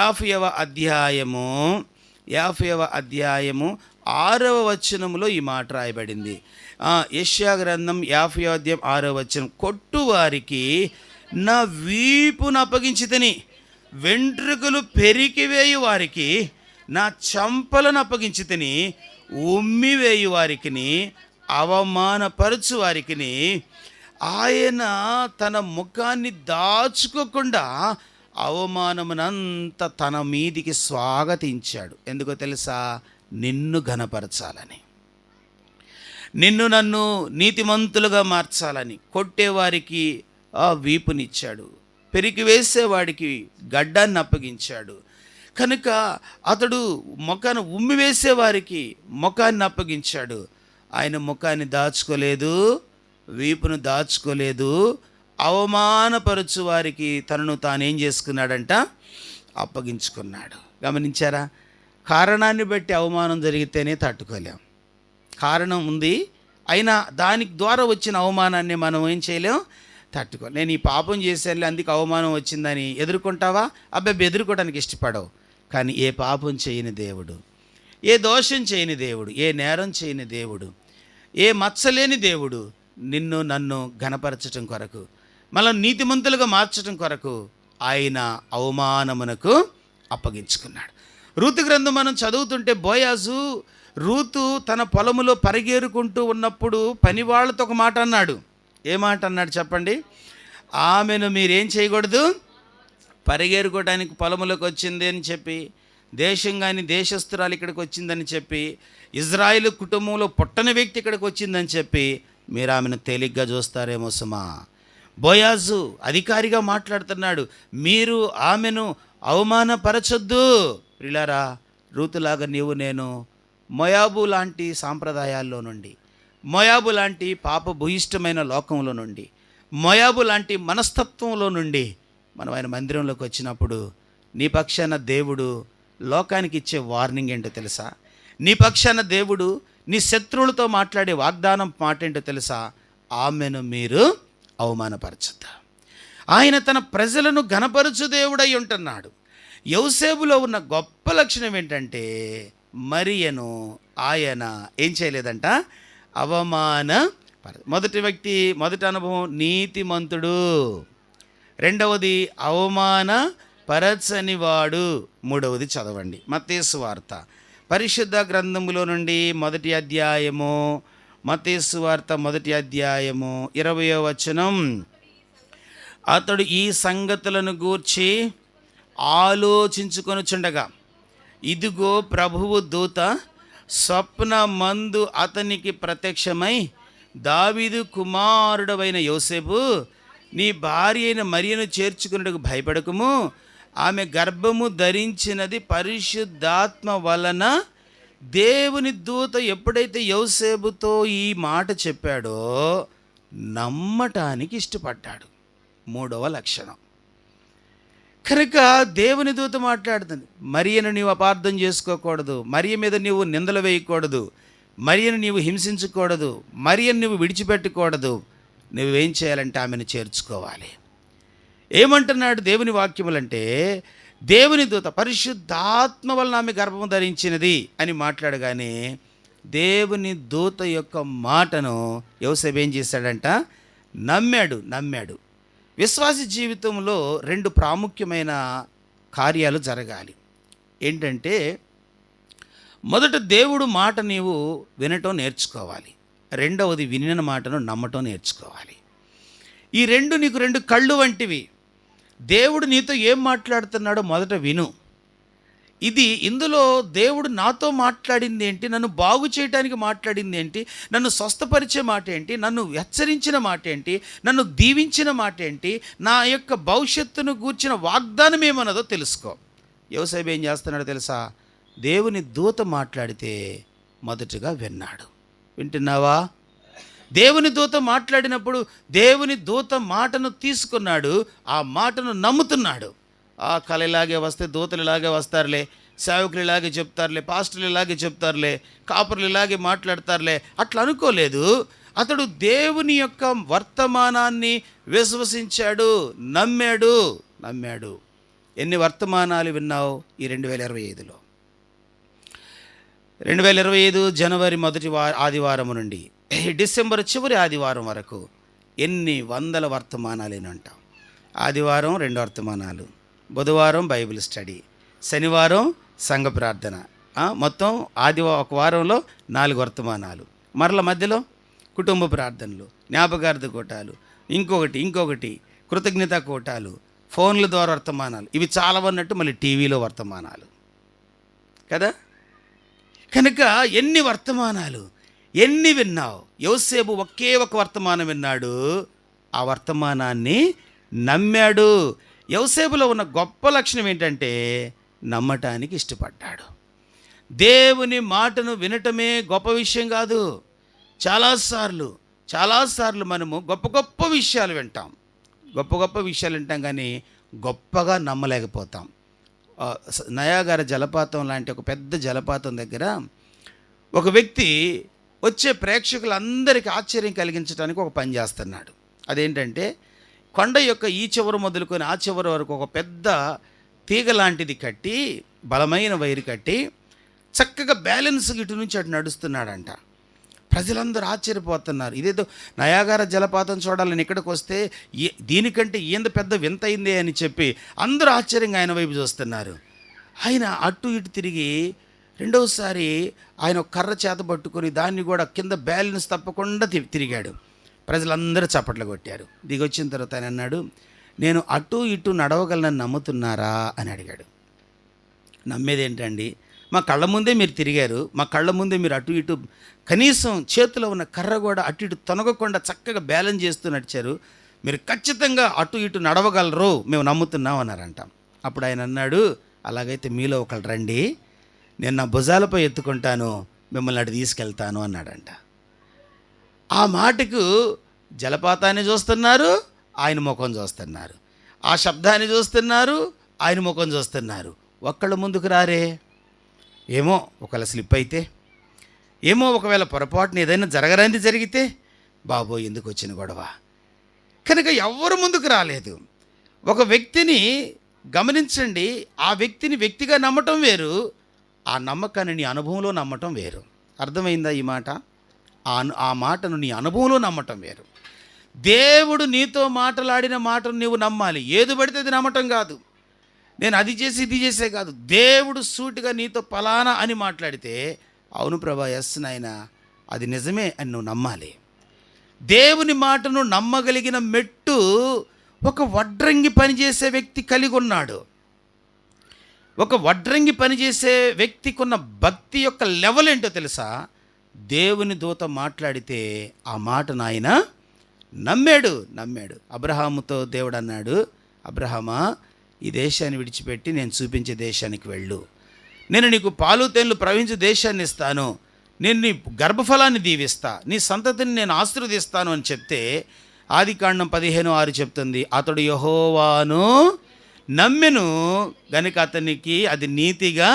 50వ అధ్యాయము 6వ వచనములో ఈ మాట రాయబడింది. యెషయా గ్రంథం 50వ అధ్యాయం 6వ వచనం, కొట్టువారికి నా వీపును అప్పగించితిని, వెంట్రుకలు పెరికివేయు వారికి నా చంపలను అప్పగించితిని, ఉమ్మివేయు వారికి, అవమానపరచు వారికి ఆయన తన ముఖాన్ని దాచుకోకుండా అవమానమునంతా తన మీదికి స్వాగతించాడు. ఎందుకో తెలుసా? నిన్ను ఘనపరచాలని, నిన్ను నన్ను నీతిమంతులుగా మార్చాలని. కొట్టేవారికి వీపునిచ్చాడు, పెరికి వేసేవాడికి గడ్డాన్ని అప్పగించాడు. కనుక అతడు ముఖాన్ని ఉమ్మివేసేవారికి ముఖాన్ని అప్పగించాడు. ఆయన ముఖాన్ని దాచుకోలేదు, వీపును దాచుకోలేదు. అవమానపరచు వారికి తనను తానేం చేసుకున్నాడంట? అప్పగించుకున్నాడు. గమనించారా? కారణాన్ని బట్టి అవమానం జరిగితేనే తట్టుకోలేం. కారణం ఉంది, అయినా దానికి ద్వారా వచ్చిన అవమానాన్ని మనం ఏం చేయలేం? తట్టుకోలేం. నేను ఈ పాపం చేశాను అందుకు అవమానం వచ్చిందని ఎదుర్కొంటావా? అబ్బాయి ఎదుర్కోవడానికి ఇష్టపడవు. కానీ ఏ పాపం చేయని దేవుడు, ఏ దోషం చేయని దేవుడు, ఏ నేరం చేయని దేవుడు, ఏ మచ్చలేని దేవుడు నిన్ను నన్ను ఘనపరచటం కొరకు, మనం నీతిమంతులుగా మార్చటం కొరకు ఆయన అవమానమునకు అప్పగించుకున్నాడు. రూతు గ్రంథం మనం చదువుతుంటే, బోయాజు రూతు తన పొలములో పరిగేరుకుంటూ ఉన్నప్పుడు పనివాళ్లతో ఒక మాట అన్నాడు. ఏ మాట అన్నాడు చెప్పండి? ఆమెను మీరేం చేయకూడదు, పరిగేరుకోవడానికి పొలములోకి వచ్చింది అని చెప్పి, దేశం కానీ దేశస్తురాలు ఇక్కడికి వచ్చిందని చెప్పి, ఇజ్రాయిల్ కుటుంబంలో పుట్టని వ్యక్తి ఇక్కడికి వచ్చిందని చెప్పి మీరు ఆమెను తేలిగ్గా చూస్తారేమో సుమా. బోయాజు అధికారిగా మాట్లాడుతున్నాడు, మీరు ఆమెను అవమానపరచొద్దు. ప్రియులారా, రూతులాగా నీవు నేను మోయాబు లాంటి సాంప్రదాయాల్లో నుండి, మోయాబు లాంటి పాపభూయిష్టమైన లోకంలో నుండి, మోయాబు లాంటి మనస్తత్వంలో నుండి మనం ఆయన మందిరంలోకి వచ్చినప్పుడు నీ పక్షాన దేవుడు లోకానికి ఇచ్చే వార్నింగ్ ఏంటో తెలుసా? నీ పక్షాన దేవుడు నీ శత్రువులతో మాట్లాడే వాగ్దానం మాట ఏంటో తెలుసా? ఆమెను మీరు అవమానపరచద్దా. ఆయన తన ప్రజలను ఘనపరచు దేవుడై ఉంటున్నాడు. యోసేపులో ఉన్న గొప్ప లక్షణం ఏంటంటే, మరియను ఆయన ఏం చేయలేదంట? మొదటి అనుభవం నీతిమంతుడు, రెండవది అవమాన పరచనివాడు, మూడవది చదవండి మత్తయి సువార్త పరిశుద్ధ గ్రంథములో నుండి మొదటి అధ్యాయము, మత్తయి సువార్త మొదటి అధ్యాయము 20వ వచనం. అతడు ఈ సంగతులను గూర్చి ఆలోచించుకొనుచుండగా ఇదిగో ప్రభువు దూత స్వప్నమందు అతనికి ప్రత్యక్షమై, దావీదు కుమారుడవైన యోసేపు, నీ భార్య అయిన మరియను చేర్చుకున్నట్టుకు భయపడకుము, ఆమె గర్భము ధరించినది పరిశుద్ధాత్మ వలన. దేవుని దూత ఎప్పుడైతే యోసేపుతో ఈ మాట చెప్పాడో నమ్మటానికి ఇష్టపడ్డాడు. మూడవ లక్షణం, కనుక దేవుని దూత మాట్లాడుతుంది, మరియను నీవు అపార్థం చేసుకోకూడదు, మరియ మీద నీవు నిందలు వేయకూడదు, మరియను నీవు హింసించకూడదు, మరియను నువ్వు విడిచిపెట్టకూడదు. నువ్వేం చేయాలంటే ఆమెను చేర్చుకోవాలి. ఏమంటున్నాడు దేవుని వాక్యములంటే, దేవుని దూత పరిశుద్ధాత్మ వలన ఆమె గర్భము ధరించినది అని మాట్లాడగానే దేవుని దూత యొక్క మాటను యోసేపు ఏం చేశాడంట? నమ్మాడు. విశ్వాస జీవితంలో 2 ప్రాముఖ్యమైన కార్యాలు జరగాలి. ఏంటంటే, మొదట దేవుడు మాట నీవు వినటం నేర్చుకోవాలి. రెండవది వినిన మాటను నమ్మటం నేర్చుకోవాలి. ఈ 2 నీకు 2 కళ్ళు వంటివి. దేవుడు నీతో ఏం మాట్లాడుతున్నాడో మొదట విను. ఇందులో దేవుడు నాతో మాట్లాడింది ఏంటి, నన్ను బాగు చేయడానికి మాట్లాడింది ఏంటి, నన్ను స్వస్థపరిచే మాట ఏంటి, నన్ను హెచ్చరించిన మాట ఏంటి, నన్ను దీవించిన మాట ఏంటి, నా యొక్క భవిష్యత్తును గూర్చిన వాగ్దానం ఏమన్నదో తెలుసుకో. యోసేపు ఏం చేస్తున్నాడో తెలుసా? దేవుని దూత మాట్లాడితే మొదటగా విన్నాడు. వింటున్నావా? దేవుని దూత మాట్లాడినప్పుడు దేవుని దూత మాటను తీసుకున్నాడు, ఆ మాటను నమ్ముతున్నాడు. ఆ కళ ఇలాగే వస్తే దూతలు ఇలాగే వస్తారులే, సేవకులు ఇలాగే చెప్తారులే, పాస్టర్లు ఇలాగే చెప్తారులే, కాపర్లు ఇలాగే మాట్లాడతారులే, అట్లా అనుకోలేదు. అతడు దేవుని యొక్క వర్తమానాన్ని విశ్వసించాడు, నమ్మాడు. ఎన్ని వర్తమానాలు విన్నావు ఈ 2025లో? 2025 జనవరి మొదటి ఆదివారం నుండి డిసెంబర్ చివరి ఆదివారం వరకు ఎన్ని వందల వర్తమానాలు వింటాం. ఆదివారం 2 వర్తమానాలు, బుధవారం బైబిల్ స్టడీ, శనివారం సంఘ ప్రార్థన, మొత్తం ఒక వారంలో 4 వర్తమానాలు, మరల మధ్యలో కుటుంబ ప్రార్థనలు, జ్ఞాపకార్థ కూటాలు, ఇంకొకటి కృతజ్ఞత కూటాలు, ఫోన్ల ద్వారా వర్తమానాలు. ఇవి చాలా అన్నట్టు మళ్ళీ టీవీలో వర్తమానాలు కదా. కనుక ఎన్ని వర్తమానాలు, ఎన్ని విన్నావు? యోసేపు ఒకే ఒక వర్తమానం విన్నాడు, ఆ వర్తమానాన్ని నమ్మాడు. యోసేపులో ఉన్న గొప్ప లక్షణం ఏంటంటే నమ్మటానికి ఇష్టపడ్డాడు. దేవుని మాటను వినటమే గొప్ప విషయం కాదు. చాలాసార్లు మనము గొప్ప విషయాలు వింటాం, కానీ గొప్పగా నమ్మలేకపోతాం. నయాగార జలపాతం లాంటి ఒక పెద్ద జలపాతం దగ్గర ఒక వ్యక్తి వచ్చే ప్రేక్షకులందరికీ ఆశ్చర్యం కలిగించడానికి ఒక పని చేస్తున్నాడు. అదేంటంటే, కొండ యొక్క ఈ చివర మొదలుకొని ఆ చివరి వరకు ఒక పెద్ద తీగ లాంటిది కట్టి, బలమైన వైరు కట్టి, చక్కగా బ్యాలెన్స్ ఇటు నుంచి అటు నడుస్తున్నాడంట. ప్రజలందరూ ఆశ్చర్యపోతున్నారు. ఇదేదో నయాగార జలపాతం చూడాలని ఇక్కడికి వస్తే దీనికంటే ఏంద పెద్ద వింత అయిందే అని చెప్పి అందరూ ఆశ్చర్యంగా ఆయన వైపు చూస్తున్నారు. ఆయన అటు ఇటు తిరిగి రెండవసారి ఆయన ఒక కర్ర చేత పట్టుకొని దాన్ని కూడా కింద బ్యాలెన్స్ తప్పకుండా తిరిగాడు. ప్రజలందరూ చప్పట్లు కొట్టారు. దిగొచ్చిన తర్వాత ఆయన అన్నాడు, నేను అటు ఇటు నడవగలనని నమ్ముతున్నారా అని అడిగాడు. నమ్మేది ఏంటండి? మా కళ్ళ ముందే మీరు తిరిగారు, మా కళ్ళ ముందే మీరు అటు ఇటు కనీసం చేతిలో ఉన్న కర్ర కూడా అటు ఇటు తొనగకుండా చక్కగా బ్యాలెన్స్ చేస్తూ నడిచారు, మీరు ఖచ్చితంగా అటు ఇటు నడవగలరు, మేము నమ్ముతున్నాం అన్నారంట. అప్పుడు ఆయన అన్నాడు, అలాగైతే మీలో ఒకళ్ళు రండి, నేను నా భుజాలపై ఎత్తుకుంటాను, మిమ్మల్ని అటు తీసుకెళ్తాను అన్నాడంట. ఆ మాటకు జలపాతాన్ని చూస్తున్నారు, ఆయన ముఖం చూస్తున్నారు, ఆ శబ్దాన్ని చూస్తున్నారు, ఆయన ముఖం చూస్తున్నారు. ఒక్కళ్ళు ముందుకు రారే, ఏమో ఒకవేళ స్లిప్ అయితే, ఏమో ఒకవేళ పొరపాటున ఏదైనా జరగరాంది జరిగితే, బాబోయ్ ఎందుకు వచ్చిన గొడవ. కనుక ఎవ్వరు ముందుకు రాలేదు. ఒక వ్యక్తిని గమనించండి, ఆ వ్యక్తిని వ్యక్తిగా నమ్మటం వేరు, ఆ నమ్మకాన్ని నీ అనుభవంలో నమ్మటం వేరు. అర్థమైందా ఈ మాట? ఆ మాటను నీ అనుభవంలో నమ్మటం వేరు. దేవుడు నీతో మాట్లాడిన మాటను నీవు నమ్మాలి. ఏది పడితే అది నమ్మటం కాదు. నేను అది చేసి ఇది చేసే కాదు. దేవుడు సూటిగా నీతో ఫలానా అని మాట్లాడితే, అవును ప్రభా, ఎస్ నాయనా, అది నిజమే అని నువ్వు నమ్మాలి. దేవుని మాటను నమ్మగలిగిన మెట్టు ఒక వడ్రంగి పనిచేసే వ్యక్తి కలిగి ఉన్నాడు. ఒక వడ్రంగి పనిచేసే వ్యక్తికి ఉన్న భక్తి యొక్క లెవెల్ ఏంటో తెలుసా? దేవుని దూత మాట్లాడితే ఆ మాటను ఆయన నమ్మాడు. అబ్రహాముతో దేవుడు అన్నాడు, అబ్రహామా, ఈ దేశాన్ని విడిచిపెట్టి నేను చూపించే దేశానికి వెళ్ళు, నేను నీకు పాలు తేనెలు ప్రవహించే దేశాన్ని ఇస్తాను, నేను నీ గర్భఫలాన్ని దీవిస్తా, నీ సంతతిని నేను ఆశీర్వదిస్తాను అని చెప్తే, ఆదికాండం 15:6 చెప్తుంది, అతడు యెహోవాను నమ్మెను గనుక అతనికి అది నీతిగా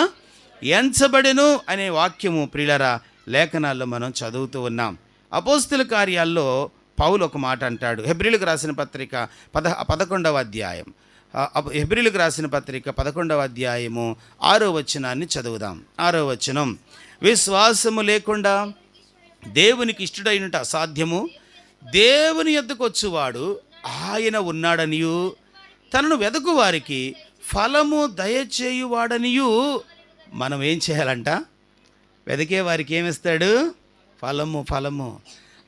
ఎంచబడెను అనే వాక్యము ప్రియులరా లేఖనాల్లో మనం చదువుతూ ఉన్నాం. అపోస్తుల కార్యాల్లో పౌలు ఒక మాట అంటాడు. హెబ్రీలకు రాసిన పత్రిక 11వ అధ్యాయం, హెబ్రీలకు రాసిన పత్రిక 11వ అధ్యాయము 6వ వచనాన్ని చదువుదాం. 6వ వచనం, విశ్వాసము లేకుండా దేవునికి ఇష్టడైనట అసాధ్యము, దేవుని యొద్దకు వచ్చువాడు ఆయన ఉన్నాడనియు తనను వెదకు వారికి ఫలము దయచేయువాడనియు. మనం ఏం చేయాలంట? వెదకే వారికి ఏమిస్తాడు? ఫలము.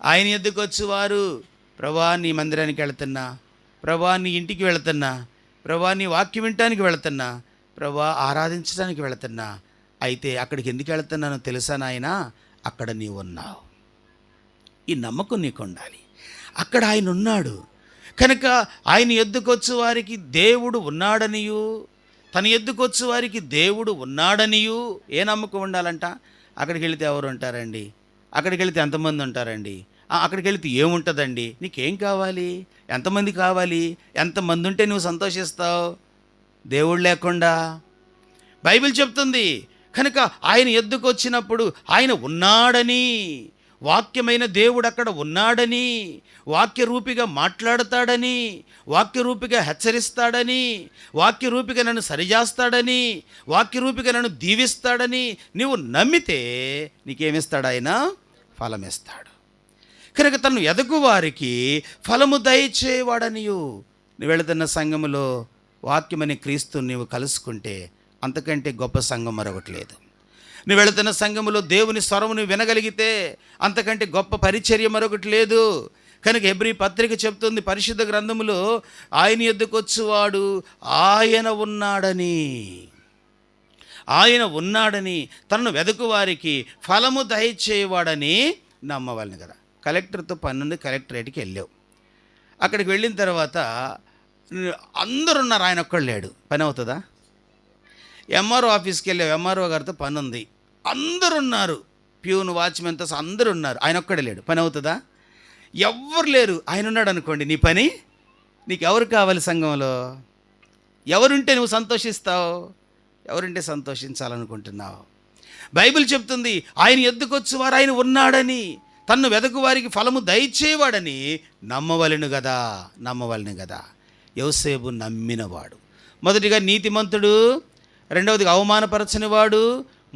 ఆయన యొద్దకు వచ్చేవారు, ప్రభా నీ మందిరానికి వెళుతున్నా, ప్రభా నీ ఇంటికి వెళుతున్నా, ప్రభా నీ వాక్యం వినటానికి వెళుతున్నా, ప్రభా ఆరాధించడానికి వెళుతున్నా, అయితే అక్కడికి ఎందుకు వెళుతున్నానో తెలుసా నాయనా? అక్కడ నీవు ఉన్నావు. ఈ నమ్మకం నీకు ఉండాలి. అక్కడ ఆయన ఉన్నాడు కనుక ఆయన యొద్దకొచ్చు వారికి దేవుడు ఉన్నాడనియు, తన యొద్దకొచ్చు వారికి దేవుడు ఉన్నాడనియు ఏ నమ్మకం ఉండాలంట? అక్కడికి వెళితే ఎవరు ఉంటారండి? అక్కడికి వెళితే ఎంతమంది ఉంటారండి? అక్కడికి వెళితే ఏముంటుందండి? నీకేం కావాలి? ఎంతమంది కావాలి? ఎంతమంది ఉంటే నువ్వు సంతోషిస్తావు? దేవుడు లేకుండా. బైబిల్ చెప్తుంది కనుక ఆయన యొద్దకు వచ్చినప్పుడు ఆయన ఉన్నాడని, వాక్యమైన దేవుడు అక్కడ ఉన్నాడని, వాక్యరూపిగా మాట్లాడతాడని, వాక్యరూపిగా హెచ్చరిస్తాడని, వాక్యరూపిగా నన్ను సరిచేస్తాడని, వాక్యరూపిగా నన్ను దీవిస్తాడని నువ్వు నమ్మితే నీకేమిస్తాడు? ఆయన ఫలమిస్తాడు. కనుక తను ఎదగు వారికి ఫలము దయచేవాడనియు. నువ్వు వెళుతున్న సంఘములో వాక్యమని క్రీస్తు నీవు కలుసుకుంటే అంతకంటే గొప్ప సంఘం మరొకటి లేదు. నువ్వు వెళుతున్న సంఘములో దేవుని స్వరమును వినగలిగితే అంతకంటే గొప్ప పరిచర్య మరొకటి లేదు. కనుక హెబ్రీ పత్రిక చెప్తుంది పరిశుద్ధ గ్రంథములో ఆయన యొద్దకు వచ్చువాడు ఆయన ఉన్నాడని తనను వెదకు వారికి ఫలము దయచేవాడని నమ్మవాలని కదా. కలెక్టర్తో పన్నుంది, కలెక్టరేట్కి వెళ్ళావు. అక్కడికి వెళ్ళిన తర్వాత అందరూ ఉన్నారు, ఆయన ఒక్కడు లేడు, పని అవుతుందా? ఎంఆర్ఓ ఆఫీస్కి వెళ్ళావు, ఎంఆర్ఓ గారితో పని ఉంది, అందరు ఉన్నారు, ప్యూన్ వాచ్మెన్తో అందరూ ఉన్నారు, ఆయన ఒక్కడే లేడు, పని అవుతుందా? ఎవ్వరు లేరు, ఆయన ఉన్నాడు అనుకోండి, నీ పని. నీకు ఎవరు కావాలి సంఘంలో? ఎవరుంటే నువ్వు సంతోషిస్తావు? ఎవరుంటే సంతోషించాలనుకుంటున్నావు? బైబిల్ చెప్తుంది ఆయన యొద్దకొచ్చు వారు ఆయన ఉన్నాడని, తన్ను వెదకు వారికి ఫలము దయచేవాడని నమ్మవలెను కదా. యోసేపు నమ్మినవాడు. మొదటిగా నీతిమంతుడు, రెండవది అవమానపరచని వాడు,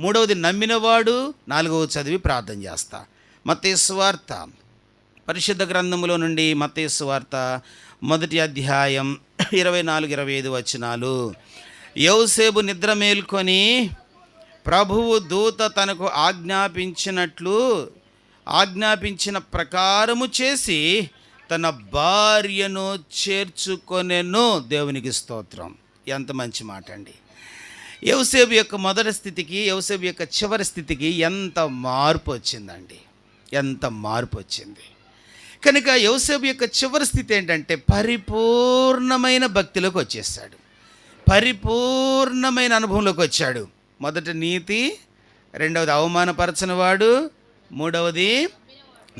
మూడవది నమ్మినవాడు, నాలుగవది చదివి ప్రార్థన చేస్తా. మత్తయి సువార్త పరిశుద్ధ గ్రంథములో నుండి మత్తయి సువార్త 1వ అధ్యాయం 24-25 వచనాలు. యోసేపు నిద్ర మేల్కొని ప్రభువు దూత తనకు ఆజ్ఞాపించిన ప్రకారము చేసి తన భార్యను చేర్చుకొనెను. దేవునికి స్తోత్రం. ఎంత మంచి మాట అండి. యోసేపు యొక్క మొదటి స్థితికి, యోసేపు యొక్క చివరి స్థితికి ఎంత మార్పు వచ్చిందండి, ఎంత మార్పు వచ్చింది. కనుక యోసేపు యొక్క చివరి స్థితి ఏంటంటే పరిపూర్ణమైన భక్తిలోకి వచ్చేసాడు, పరిపూర్ణమైన అనుభవంలోకి వచ్చాడు. మొదటి నీతి, రెండవది అవమానపరచని వాడు, మూడవది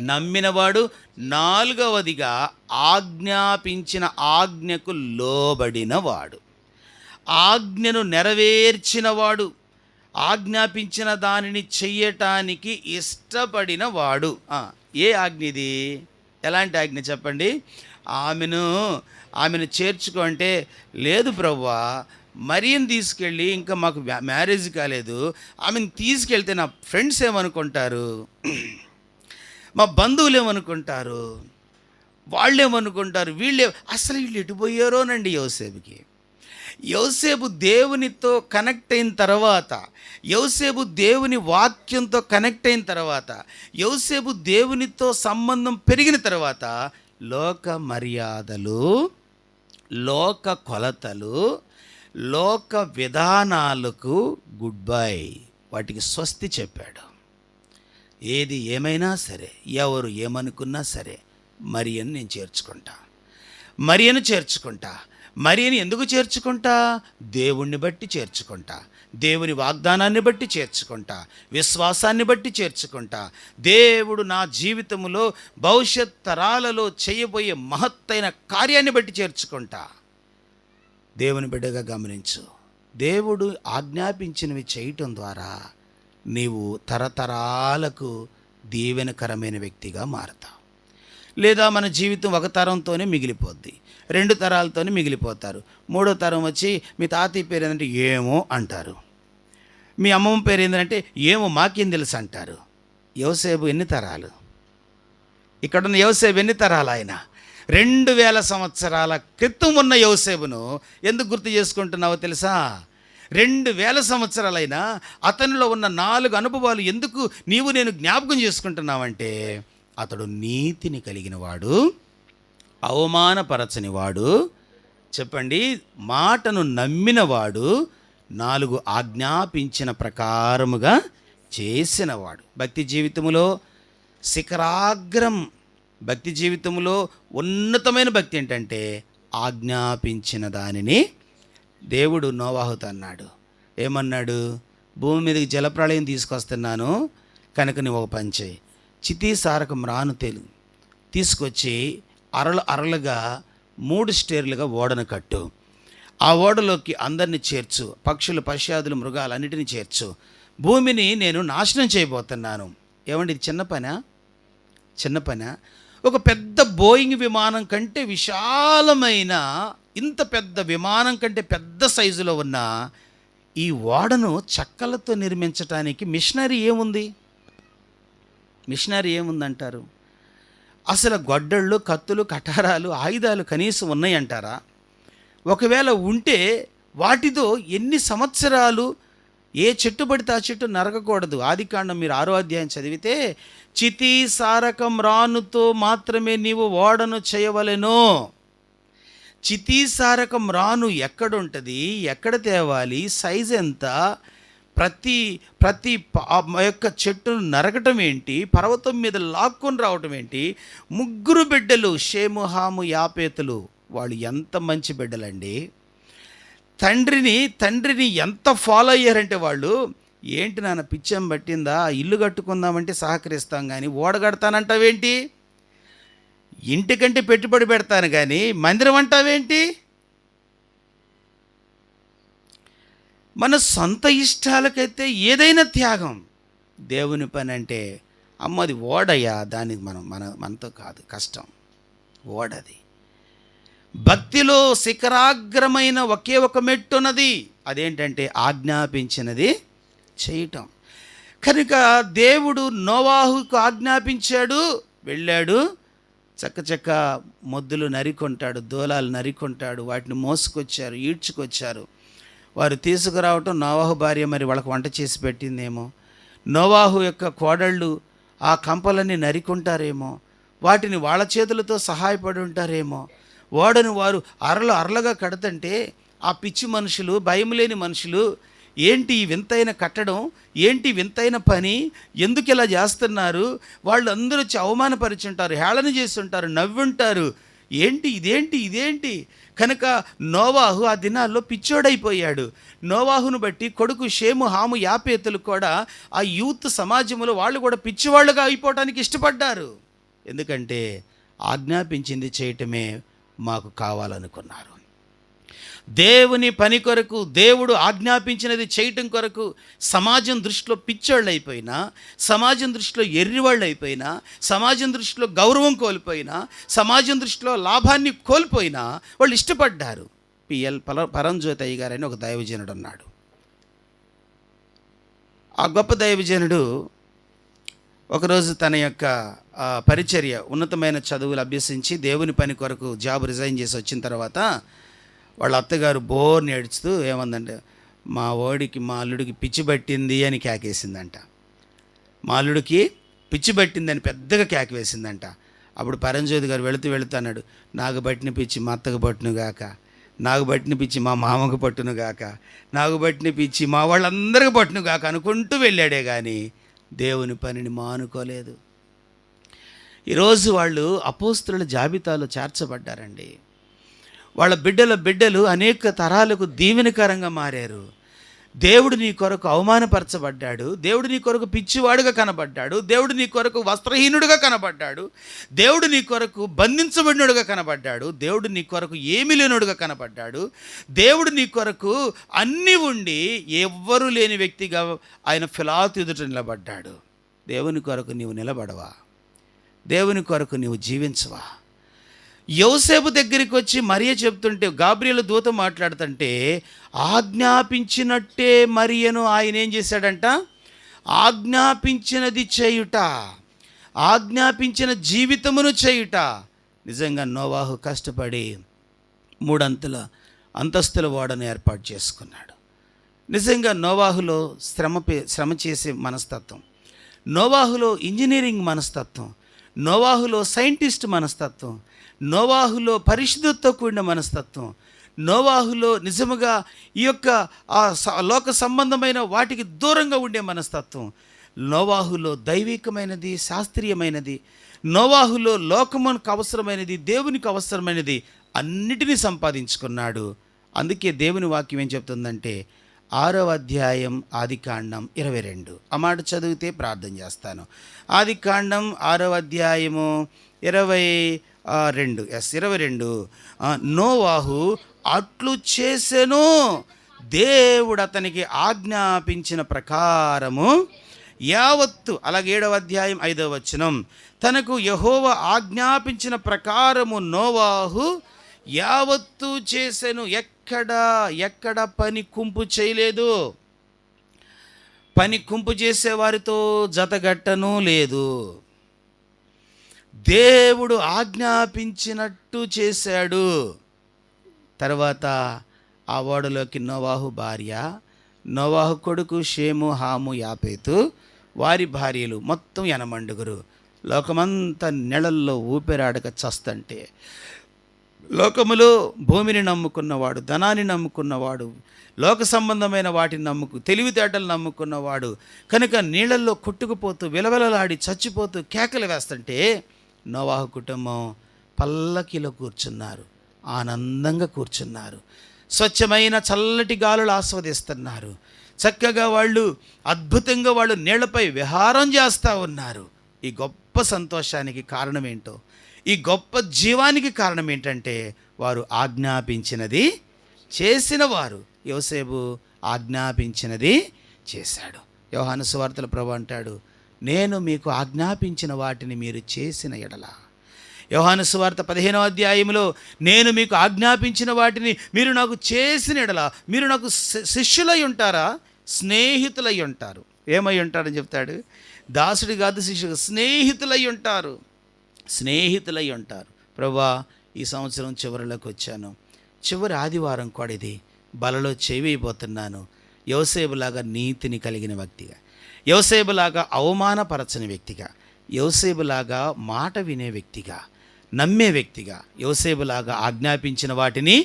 నమ్మినవాడు, నాలుగవదిగా ఆజ్ఞాపించిన ఆజ్ఞకు లోబడినవాడు, ఆజ్ఞను నెరవేర్చినవాడు, ఆజ్ఞాపించిన దానిని చెయ్యటానికి ఇష్టపడినవాడు. ఏ ఆజ్ఞ ఇది? ఎలాంటి ఆజ్ఞ చెప్పండి? ఆమెను చేర్చుకో అంటే, లేదు ప్రభువా, మరియని తీసుకెళ్ళి, ఇంకా మాకు మ్యారేజ్ కాలేదు, ఆమెను తీసుకెళ్తే నా ఫ్రెండ్స్ ఏమనుకుంటారు, మా బంధువులు ఏమనుకుంటారు, వాళ్ళేమనుకుంటారు, అసలు వీళ్ళు ఎటుపోయారోనండి. యోసేపు దేవునితో కనెక్ట్ అయిన తర్వాత, యోసేపు దేవుని వాక్యంతో కనెక్ట్ అయిన తర్వాత, యోసేపు దేవునితో సంబంధం పెరిగిన తర్వాత లోక మర్యాదలు, లోక కొలతలు, లోక విధానాలకు గుడ్ బై, వాటికి స్వస్తి చెప్పాడు. ఏది ఏమైనా సరే, ఎవరు ఏమనుకున్నా సరే, మరియను నేను చేర్చుకుంటా. మరియని ఎందుకు చేర్చుకుంటా? దేవుణ్ణి బట్టి చేర్చుకుంటా, దేవుని వాగ్దానాన్ని బట్టి చేర్చుకుంటా, విశ్వాసాన్ని బట్టి చేర్చుకుంటా, దేవుడు నా జీవితంలో భవిష్యత్ తరాలలో చేయబోయే మహత్తైన కార్యాన్ని బట్టి చేర్చుకుంటా. దేవుని బిడ్డగా గమనించు. దేవుడు ఆజ్ఞాపించినవి చేయటం ద్వారా నీవు తరతరాలకు దీవెనకరమైన వ్యక్తిగా మారతావు. లేదా మన జీవితం ఒక తరంతోనే మిగిలిపోద్ది, 2 తరాలతోనే మిగిలిపోతారు. 3వ తరం వచ్చి మీ తాతయ్య పేరు ఏంటంటే ఏమో అంటారు, మీ అమ్మమ్మ పేరు ఏంటంటే ఏమో మాకేం తెలుసు అంటారు. యోసేపు ఎన్ని తరాలు? ఇక్కడున్న యోసేపు ఎన్ని తరాలు? ఆయన 2000 సంవత్సరాల క్రితం ఉన్న యోసేపును ఎందుకు గుర్తు చేసుకుంటున్నావో తెలుసా? 2000 సంవత్సరాలైనా అతనిలో ఉన్న 4 అనుభవాలు ఎందుకు నేను జ్ఞాపకం చేసుకుంటున్నావంటే, అతడు నీతిని కలిగిన వాడు, అవమానపరచని వాడు, చెప్పండి, మాటను నమ్మినవాడు, 4 ఆజ్ఞాపించిన ప్రకారముగా చేసినవాడు. భక్తి జీవితంలో శిఖరాగ్రం, భక్తి జీవితంలో ఉన్నతమైన భక్తి ఏంటంటే ఆజ్ఞాపించిన దానిని. దేవుడు నోవాహుతో అన్నాడు, ఏమన్నాడు? భూమి మీదకి జలప్రళయం తీసుకొస్తున్నాను కనుక నువ్వు ఒక పని చేయి, చితీసారకం రాను తీసుకొచ్చి అరలుగా 3 స్టేర్లుగా ఓడను కట్టు, ఆ ఓడలోకి అందరినీ చేర్చు, పక్షులు, పశ్చాదులు, మృగాలు అన్నిటినీ చేర్చు, భూమిని నేను నాశనం చేయబోతున్నాను. ఏమండి, ఇది చిన్న పని? ఒక పెద్ద బోయింగ్ విమానం కంటే విశాలమైన, ఇంత పెద్ద విమానం కంటే పెద్ద సైజులో ఉన్న ఈ ఓడను చెక్కలతో నిర్మించటానికి మిషనరీ ఏముందంటారు? అసలు గొడ్డళ్ళు, కత్తులు, కటారాలు, ఆయుధాలు కనీసం ఉన్నాయంటారా? ఒకవేళ ఉంటే వాటితో ఎన్ని సంవత్సరాలు ఏ చెట్టు పడితే ఆ చెట్టు నరకకూడదు. ఆదికాండం మీరు 6వ అధ్యాయం చదివితే, చితీసారకం రానుతో మాత్రమే నీవు ఓడను చేయవలెను. చితీసారకం రాను ఎక్కడుంటుంది, ఎక్కడ తేవాలి, సైజ్ ఎంత, ప్రతి యొక్క చెట్టును నరకటం ఏంటి, పర్వతం మీద లాక్కొని రావటం ఏంటి. 3 బిడ్డలు, షేము, హాము, యాపేతులు, వాళ్ళు ఎంత మంచి బిడ్డలండి. తండ్రిని ఎంత ఫాలో అయ్యారంటే వాళ్ళు, ఏంటి నాన్న పిచ్చం పట్టిందా, ఇల్లు కట్టుకుందామంటే సహకరిస్తాం కానీ ఓడ కడతానంటావేంటి, ఇంటికంటే పెట్టుబడి పెడతాను కానీ మందిరం అంటావేంటి. మన సొంత ఇష్టాలకైతే ఏదైనా త్యాగం. దేవుని పని అంటే అమ్మది ఓడయ్యా, దానికి మనతో కాదు, కష్టం ఓడది. భక్తిలో శిఖరాగ్రమైన ఒకే ఒక మెట్టున్నది, అదేంటంటే ఆజ్ఞాపించినది చేయటం. కనుక దేవుడు నోవాహుకు ఆజ్ఞాపించాడు, వెళ్ళాడు, చక్క మొద్దులు నరికొంటాడు, దూలాలు నరికొంటాడు, వాటిని మోసుకొచ్చారు, ఈడ్చుకొచ్చారు. వారు తీసుకురావటం, నోవాహు భార్య మరి వాళ్ళకు వంట చేసి పెట్టిందేమో, నోవాహు యొక్క కోడళ్ళు ఆ కంపలన్నీ నరికొంటారేమో, వాటిని వాళ్ళ చేతులతో సహాయపడి ఉంటారేమో. ఓడను వారు అరలుగా కడుతుంటే ఆ పిచ్చి మనుషులు, భయం లేని మనుషులు, ఏంటి వింతైన కట్టడం, ఏంటి వింతైన పని, ఎందుకు ఇలా చేస్తున్నారు, వాళ్ళు అందరూ వచ్చి అవమానపరిచుంటారు, హేళన చేస్తుంటారు, నవ్వుంటారు, ఇదేంటి. కనుక నోవాహు ఆ దినాల్లో పిచ్చోడైపోయాడు. నోవాహును బట్టి కొడుకు షేము, హాము, యాపేతులు కూడా ఆ యూత్ సమాజంలో వాళ్ళు కూడా పిచ్చివాళ్ళుగా అయిపోవటానికి ఇష్టపడ్డారు. ఎందుకంటే ఆజ్ఞాపించింది చేయటమే మాకు కావాలనుకున్నారు. దేవుని పని కొరకు, దేవుడు ఆజ్ఞాపించినది చేయటం కొరకు సమాజం దృష్టిలో పిచ్చోళ్ళు అయిపోయినా, సమాజం దృష్టిలో ఎర్రివాళ్ళు అయిపోయినా, సమాజం దృష్టిలో గౌరవం కోల్పోయినా, సమాజం దృష్టిలో లాభాన్ని కోల్పోయినా వాళ్ళు ఇష్టపడ్డారు. పిఎల్ పరంజ్యోతి అయ్య గారని ఒక దైవజనుడు ఉన్నాడు. ఆ గొప్ప దైవజనుడు ఒకరోజు తన యొక్క పరిచర్య, ఉన్నతమైన చదువులు అభ్యసించి దేవుని పని కొరకు జాబ్ రిజైన్ చేసి వచ్చిన తర్వాత వాళ్ళ అత్తగారు బోర్ని ఏడుస్తూ ఏమందంటే, మా అల్లుడికి పిచ్చి పట్టింది అని కేకేసిందంట. మా అల్లుడికి పిచ్చి పట్టిందని పెద్దగా కేక వేసిందంట. అప్పుడు పరంజ్యోతి గారు వెళుతూ అన్నాడు, నాకు పట్టిన పిచ్చి మా అత్తకు పట్టునుగాక, నాకు పట్టిన పిచ్చి మా మామకు పట్టునుగాక, నాకు పట్టిన పిచ్చి మా వాళ్ళందరికీ పట్టునుగాక అనుకుంటూ వెళ్ళాడే కానీ దేవుని పనిని మానుకోలేదు. ఈరోజు వాళ్ళు అపోస్తుల జాబితాలో చేర్చబడ్డారండి. వాళ్ళ బిడ్డలు అనేక తరాలకు దీవెనకరంగా మారారు. దేవుడు నీ కొరకు అవమానపరచబడ్డాడు, దేవుడు నీ కొరకు పిచ్చివాడుగా కనబడ్డాడు, దేవుడు నీ కొరకు వస్త్రహీనుడుగా కనబడ్డాడు, దేవుడు నీ కొరకు బంధించబడినడుగా కనబడ్డాడు, దేవుడు నీ కొరకు ఏమీ లేనుడుగా కనబడ్డాడు, దేవుడు నీ కొరకు అన్నీ ఉండి ఎవ్వరూ లేని వ్యక్తిగా ఆయన పిలాతు ఎదుట నిలబడ్డాడు. దేవుని కొరకు నీవు నిలబడవా? దేవుని కొరకు నీవు జీవించవా? యోసేపు దగ్గరికి వచ్చి మరియ చెప్తుంటే, గాబ్రియేలు దూత మాట్లాడుతుంటే, ఆజ్ఞాపించినట్టే మరియను ఆయన ఏం చేశాడంట? ఆజ్ఞాపించినది చేయుట, ఆజ్ఞాపించిన జీవితమును చేయుట. నిజంగా నోవాహు కష్టపడి 3 అంతస్తుల ఓడను ఏర్పాటు చేసుకున్నాడు. నిజంగా నోవాహులో శ్రమ చేసే మనస్తత్వం, నోవాహులో ఇంజనీరింగ్ మనస్తత్వం, నోవాహులో సైంటిస్ట్ మనస్తత్వం, నోవాహులో పరిశుద్ధతతో కూడిన మనస్తత్వం, నోవాహులో నిజముగా ఈ యొక్క లోక సంబంధమైన వాటికి దూరంగా ఉండే మనస్తత్వం, నోవాహులో దైవికమైనది, శాస్త్రీయమైనది, నోవాహులో లోకమునకు అవసరమైనది, దేవునికి అవసరమైనది అన్నిటినీ సంపాదించుకున్నాడు. అందుకే దేవుని వాక్యం ఏం చెప్తుందంటే 6వ అధ్యాయం ఆదికాండం 22 ఆ మాట చదివితే ప్రార్థన చేస్తాను. ఆదికాండం 6వ అధ్యాయము 22 నోవాహు అట్లు చేసెను, దేవుడు అతనికి ఆజ్ఞాపించిన ప్రకారము యావత్తు. అలాగే 7వ అధ్యాయం 5వ వచనం, తనకు యెహోవా ఆజ్ఞాపించిన ప్రకారము నోవాహు యావత్తు చేసెను. ఎక్కడ పని కుంపు చేయలేదు, పని కుంపు చేసేవారితో జతగట్టను లేదు. దేవుడు ఆజ్ఞాపించినట్టు చేశాడు. తర్వాత ఆ ఓడలోకి నోవాహు భార్య, నోవాహు కొడుకు షేము, హాము, యాపేతు, వారి భార్యలు మొత్తం 80 లోకమంతా నెలల్లో ఊపిరాడక చస్తంటే, లోకములో భూమిని నమ్ముకున్నవాడు, ధనాన్ని నమ్ముకున్నవాడు, లోక సంబంధమైన వాటిని తెలివితేటలు నమ్ముకున్నవాడు కనుక నీళ్ళల్లో కొట్టుకుపోతూ విలవిలలాడి చచ్చిపోతూ కేకలు వేస్తుంటే, నోవాహు కుటుంబం పల్లకిలో కూర్చున్నారు, ఆనందంగా కూర్చున్నారు, స్వచ్ఛమైన చల్లటి గాలులు ఆస్వాదిస్తున్నారు, చక్కగా వాళ్ళు అద్భుతంగా వాళ్ళు నీళ్లపై విహారం చేస్తూ ఉన్నారు. ఈ గొప్ప సంతోషానికి కారణం ఏంటో, ఈ గొప్ప జీవానికి కారణం ఏంటంటే వారు ఆజ్ఞాపించినది చేసిన వారు. యోసేపు ఆజ్ఞాపించినది చేశాడు. యోహాను సువార్తల ప్రభు అంటాడు, నేను మీకు ఆజ్ఞాపించిన వాటిని మీరు చేసిన ఎడల. యోహాను సువార్త 15వ అధ్యాయంలో, నేను మీకు ఆజ్ఞాపించిన వాటిని మీరు నాకు చేసిన ఎడల మీరు నాకు శిష్యులై ఉంటారా, స్నేహితులై ఉంటారు. ఏమై ఉంటారని చెప్తాడు, దాసుడి కాదు శిష్యుడు, స్నేహితులై ఉంటారు, స్నేహితులై ఉంటారు. ప్రభువా, ఈ సంవత్సరం చివరిలోకి వచ్చాను, చివరి ఆదివారం కూడా ఇది, బలలో చేయిపోతున్నాను. యోసేపులాగా నీతిని కలిగిన వ్యక్తిగా, యోసేపులాగా అవమానపరచని వ్యక్తిగా, యోసేపులాగా మాట వినే వ్యక్తిగా, నమ్మే వ్యక్తిగా, యోసేపులాగా ఆజ్ఞాపించిన వాటిని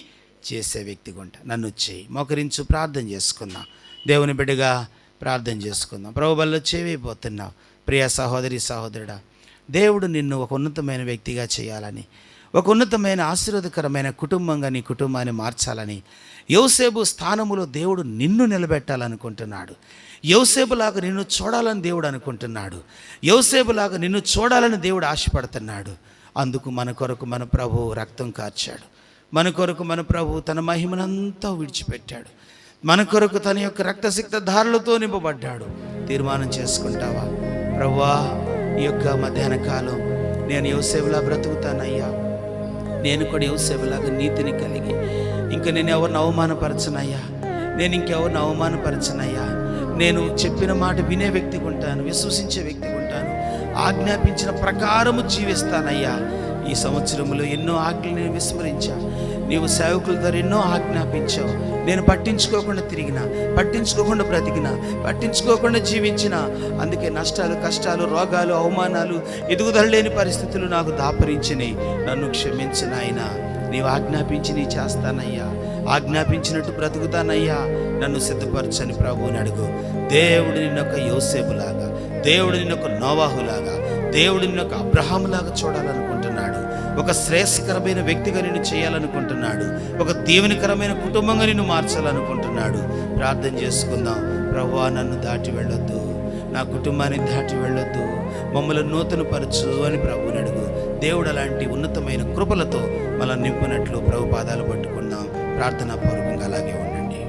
చేసే వ్యక్తిగా ఉంటా. నన్ను చేయి. మోకరించు, ప్రార్థన చేసుకుందాం. దేవుని బిడ్డగా ప్రార్థన చేసుకుందాం. ప్రభు బలలో చేయిపోతున్నావు. ప్రియ సహోదరి సహోదరుడా, దేవుడు నిన్ను ఒక ఉన్నతమైన వ్యక్తిగా చేయాలని, ఒక ఉన్నతమైన ఆశీర్వాదకరమైన కుటుంబంగా నీ కుటుంబాన్ని మార్చాలని, యోసేపు స్థానములో దేవుడు నిన్ను నిలబెట్టాలనుకుంటున్నాడు. యోసేపులాగా నిన్ను చూడాలని దేవుడు అనుకుంటున్నాడు. యోసేపులాగా నిన్ను చూడాలని దేవుడు ఆశపడుతున్నాడు. అందుకు మన కొరకు మన ప్రభువు రక్తం కార్చాడు. మన కొరకు మన ప్రభువు తన మహిమనంతా విడిచిపెట్టాడు. మన కొరకు తన యొక్క రక్తసిక్త ధారలతో నింపబడ్డాడు. తీర్మానం చేసుకుంటావా? ప్రభువా, ఈ యొక్క మధ్యాహ్న కాలం నేను యోసేపులా బ్రతుకుతానయ్యా, నేను కూడా యోసేపులాగా నీతిని కలిగి ఇంకా నేను ఎవరిని అవమానపరచనయ్యా, నేను ఇంకెవరిని అవమానపరచనయ్యా, నేను చెప్పిన మాట వినే వ్యక్తిగా ఉంటాను, విశ్వసించే వ్యక్తిగా ఉంటాను, ఆజ్ఞాపించిన ప్రకారము జీవిస్తానయ్యా. ఈ సంవత్సరంలో ఎన్నో ఆజ్ఞలు నేను విస్మరించా, నీవు సేవకుల ద్వారా ఎన్నో ఆజ్ఞాపించావు, నేను పట్టించుకోకుండా తిరిగిన, పట్టించుకోకుండా బ్రతికిన, పట్టించుకోకుండా జీవించిన. అందుకే నష్టాలు, కష్టాలు, రోగాలు, అవమానాలు, ఎదుగుదల లేని పరిస్థితులు నాకు దాపరించినాయి. నన్ను క్షమించిన ఆయన, నీవు ఆజ్ఞాపించి నీ చేస్తానయ్యా, ఆజ్ఞాపించినట్టు బ్రతుకుతానయ్యా, నన్ను సిద్ధపరచని ప్రభువుని అడుగు. దేవుడు నిన్నొక యోసేపులాగా, దేవుడు నిన్నొక నోవాహులాగా, దేవుడు నిన్నొక అబ్రహాములాగా చూడాలనుకుంటున్నాడు. ఒక శ్రేయస్కరమైన వ్యక్తిగా నిన్ను చేయాలనుకుంటున్నాడు. ఒక దీవెనకరమైన కుటుంబంగా నిన్ను మార్చాలనుకుంటున్నాడు. ప్రార్థన చేసుకుందాం. ప్రభువా, నన్ను దాటి వెళ్ళొద్దు, నా కుటుంబాన్ని దాటి వెళ్ళొద్దు, మమ్మల్ని నూతనపరచు అని ప్రభువుని అడుగు. దేవుడు అలాంటి ఉన్నతమైన కృపలతో మనం నింపునట్లు ప్రభు పాదాలు పట్టుకుందాం. ప్రార్థనాపూర్వకంగా అలాగే ఉండండి.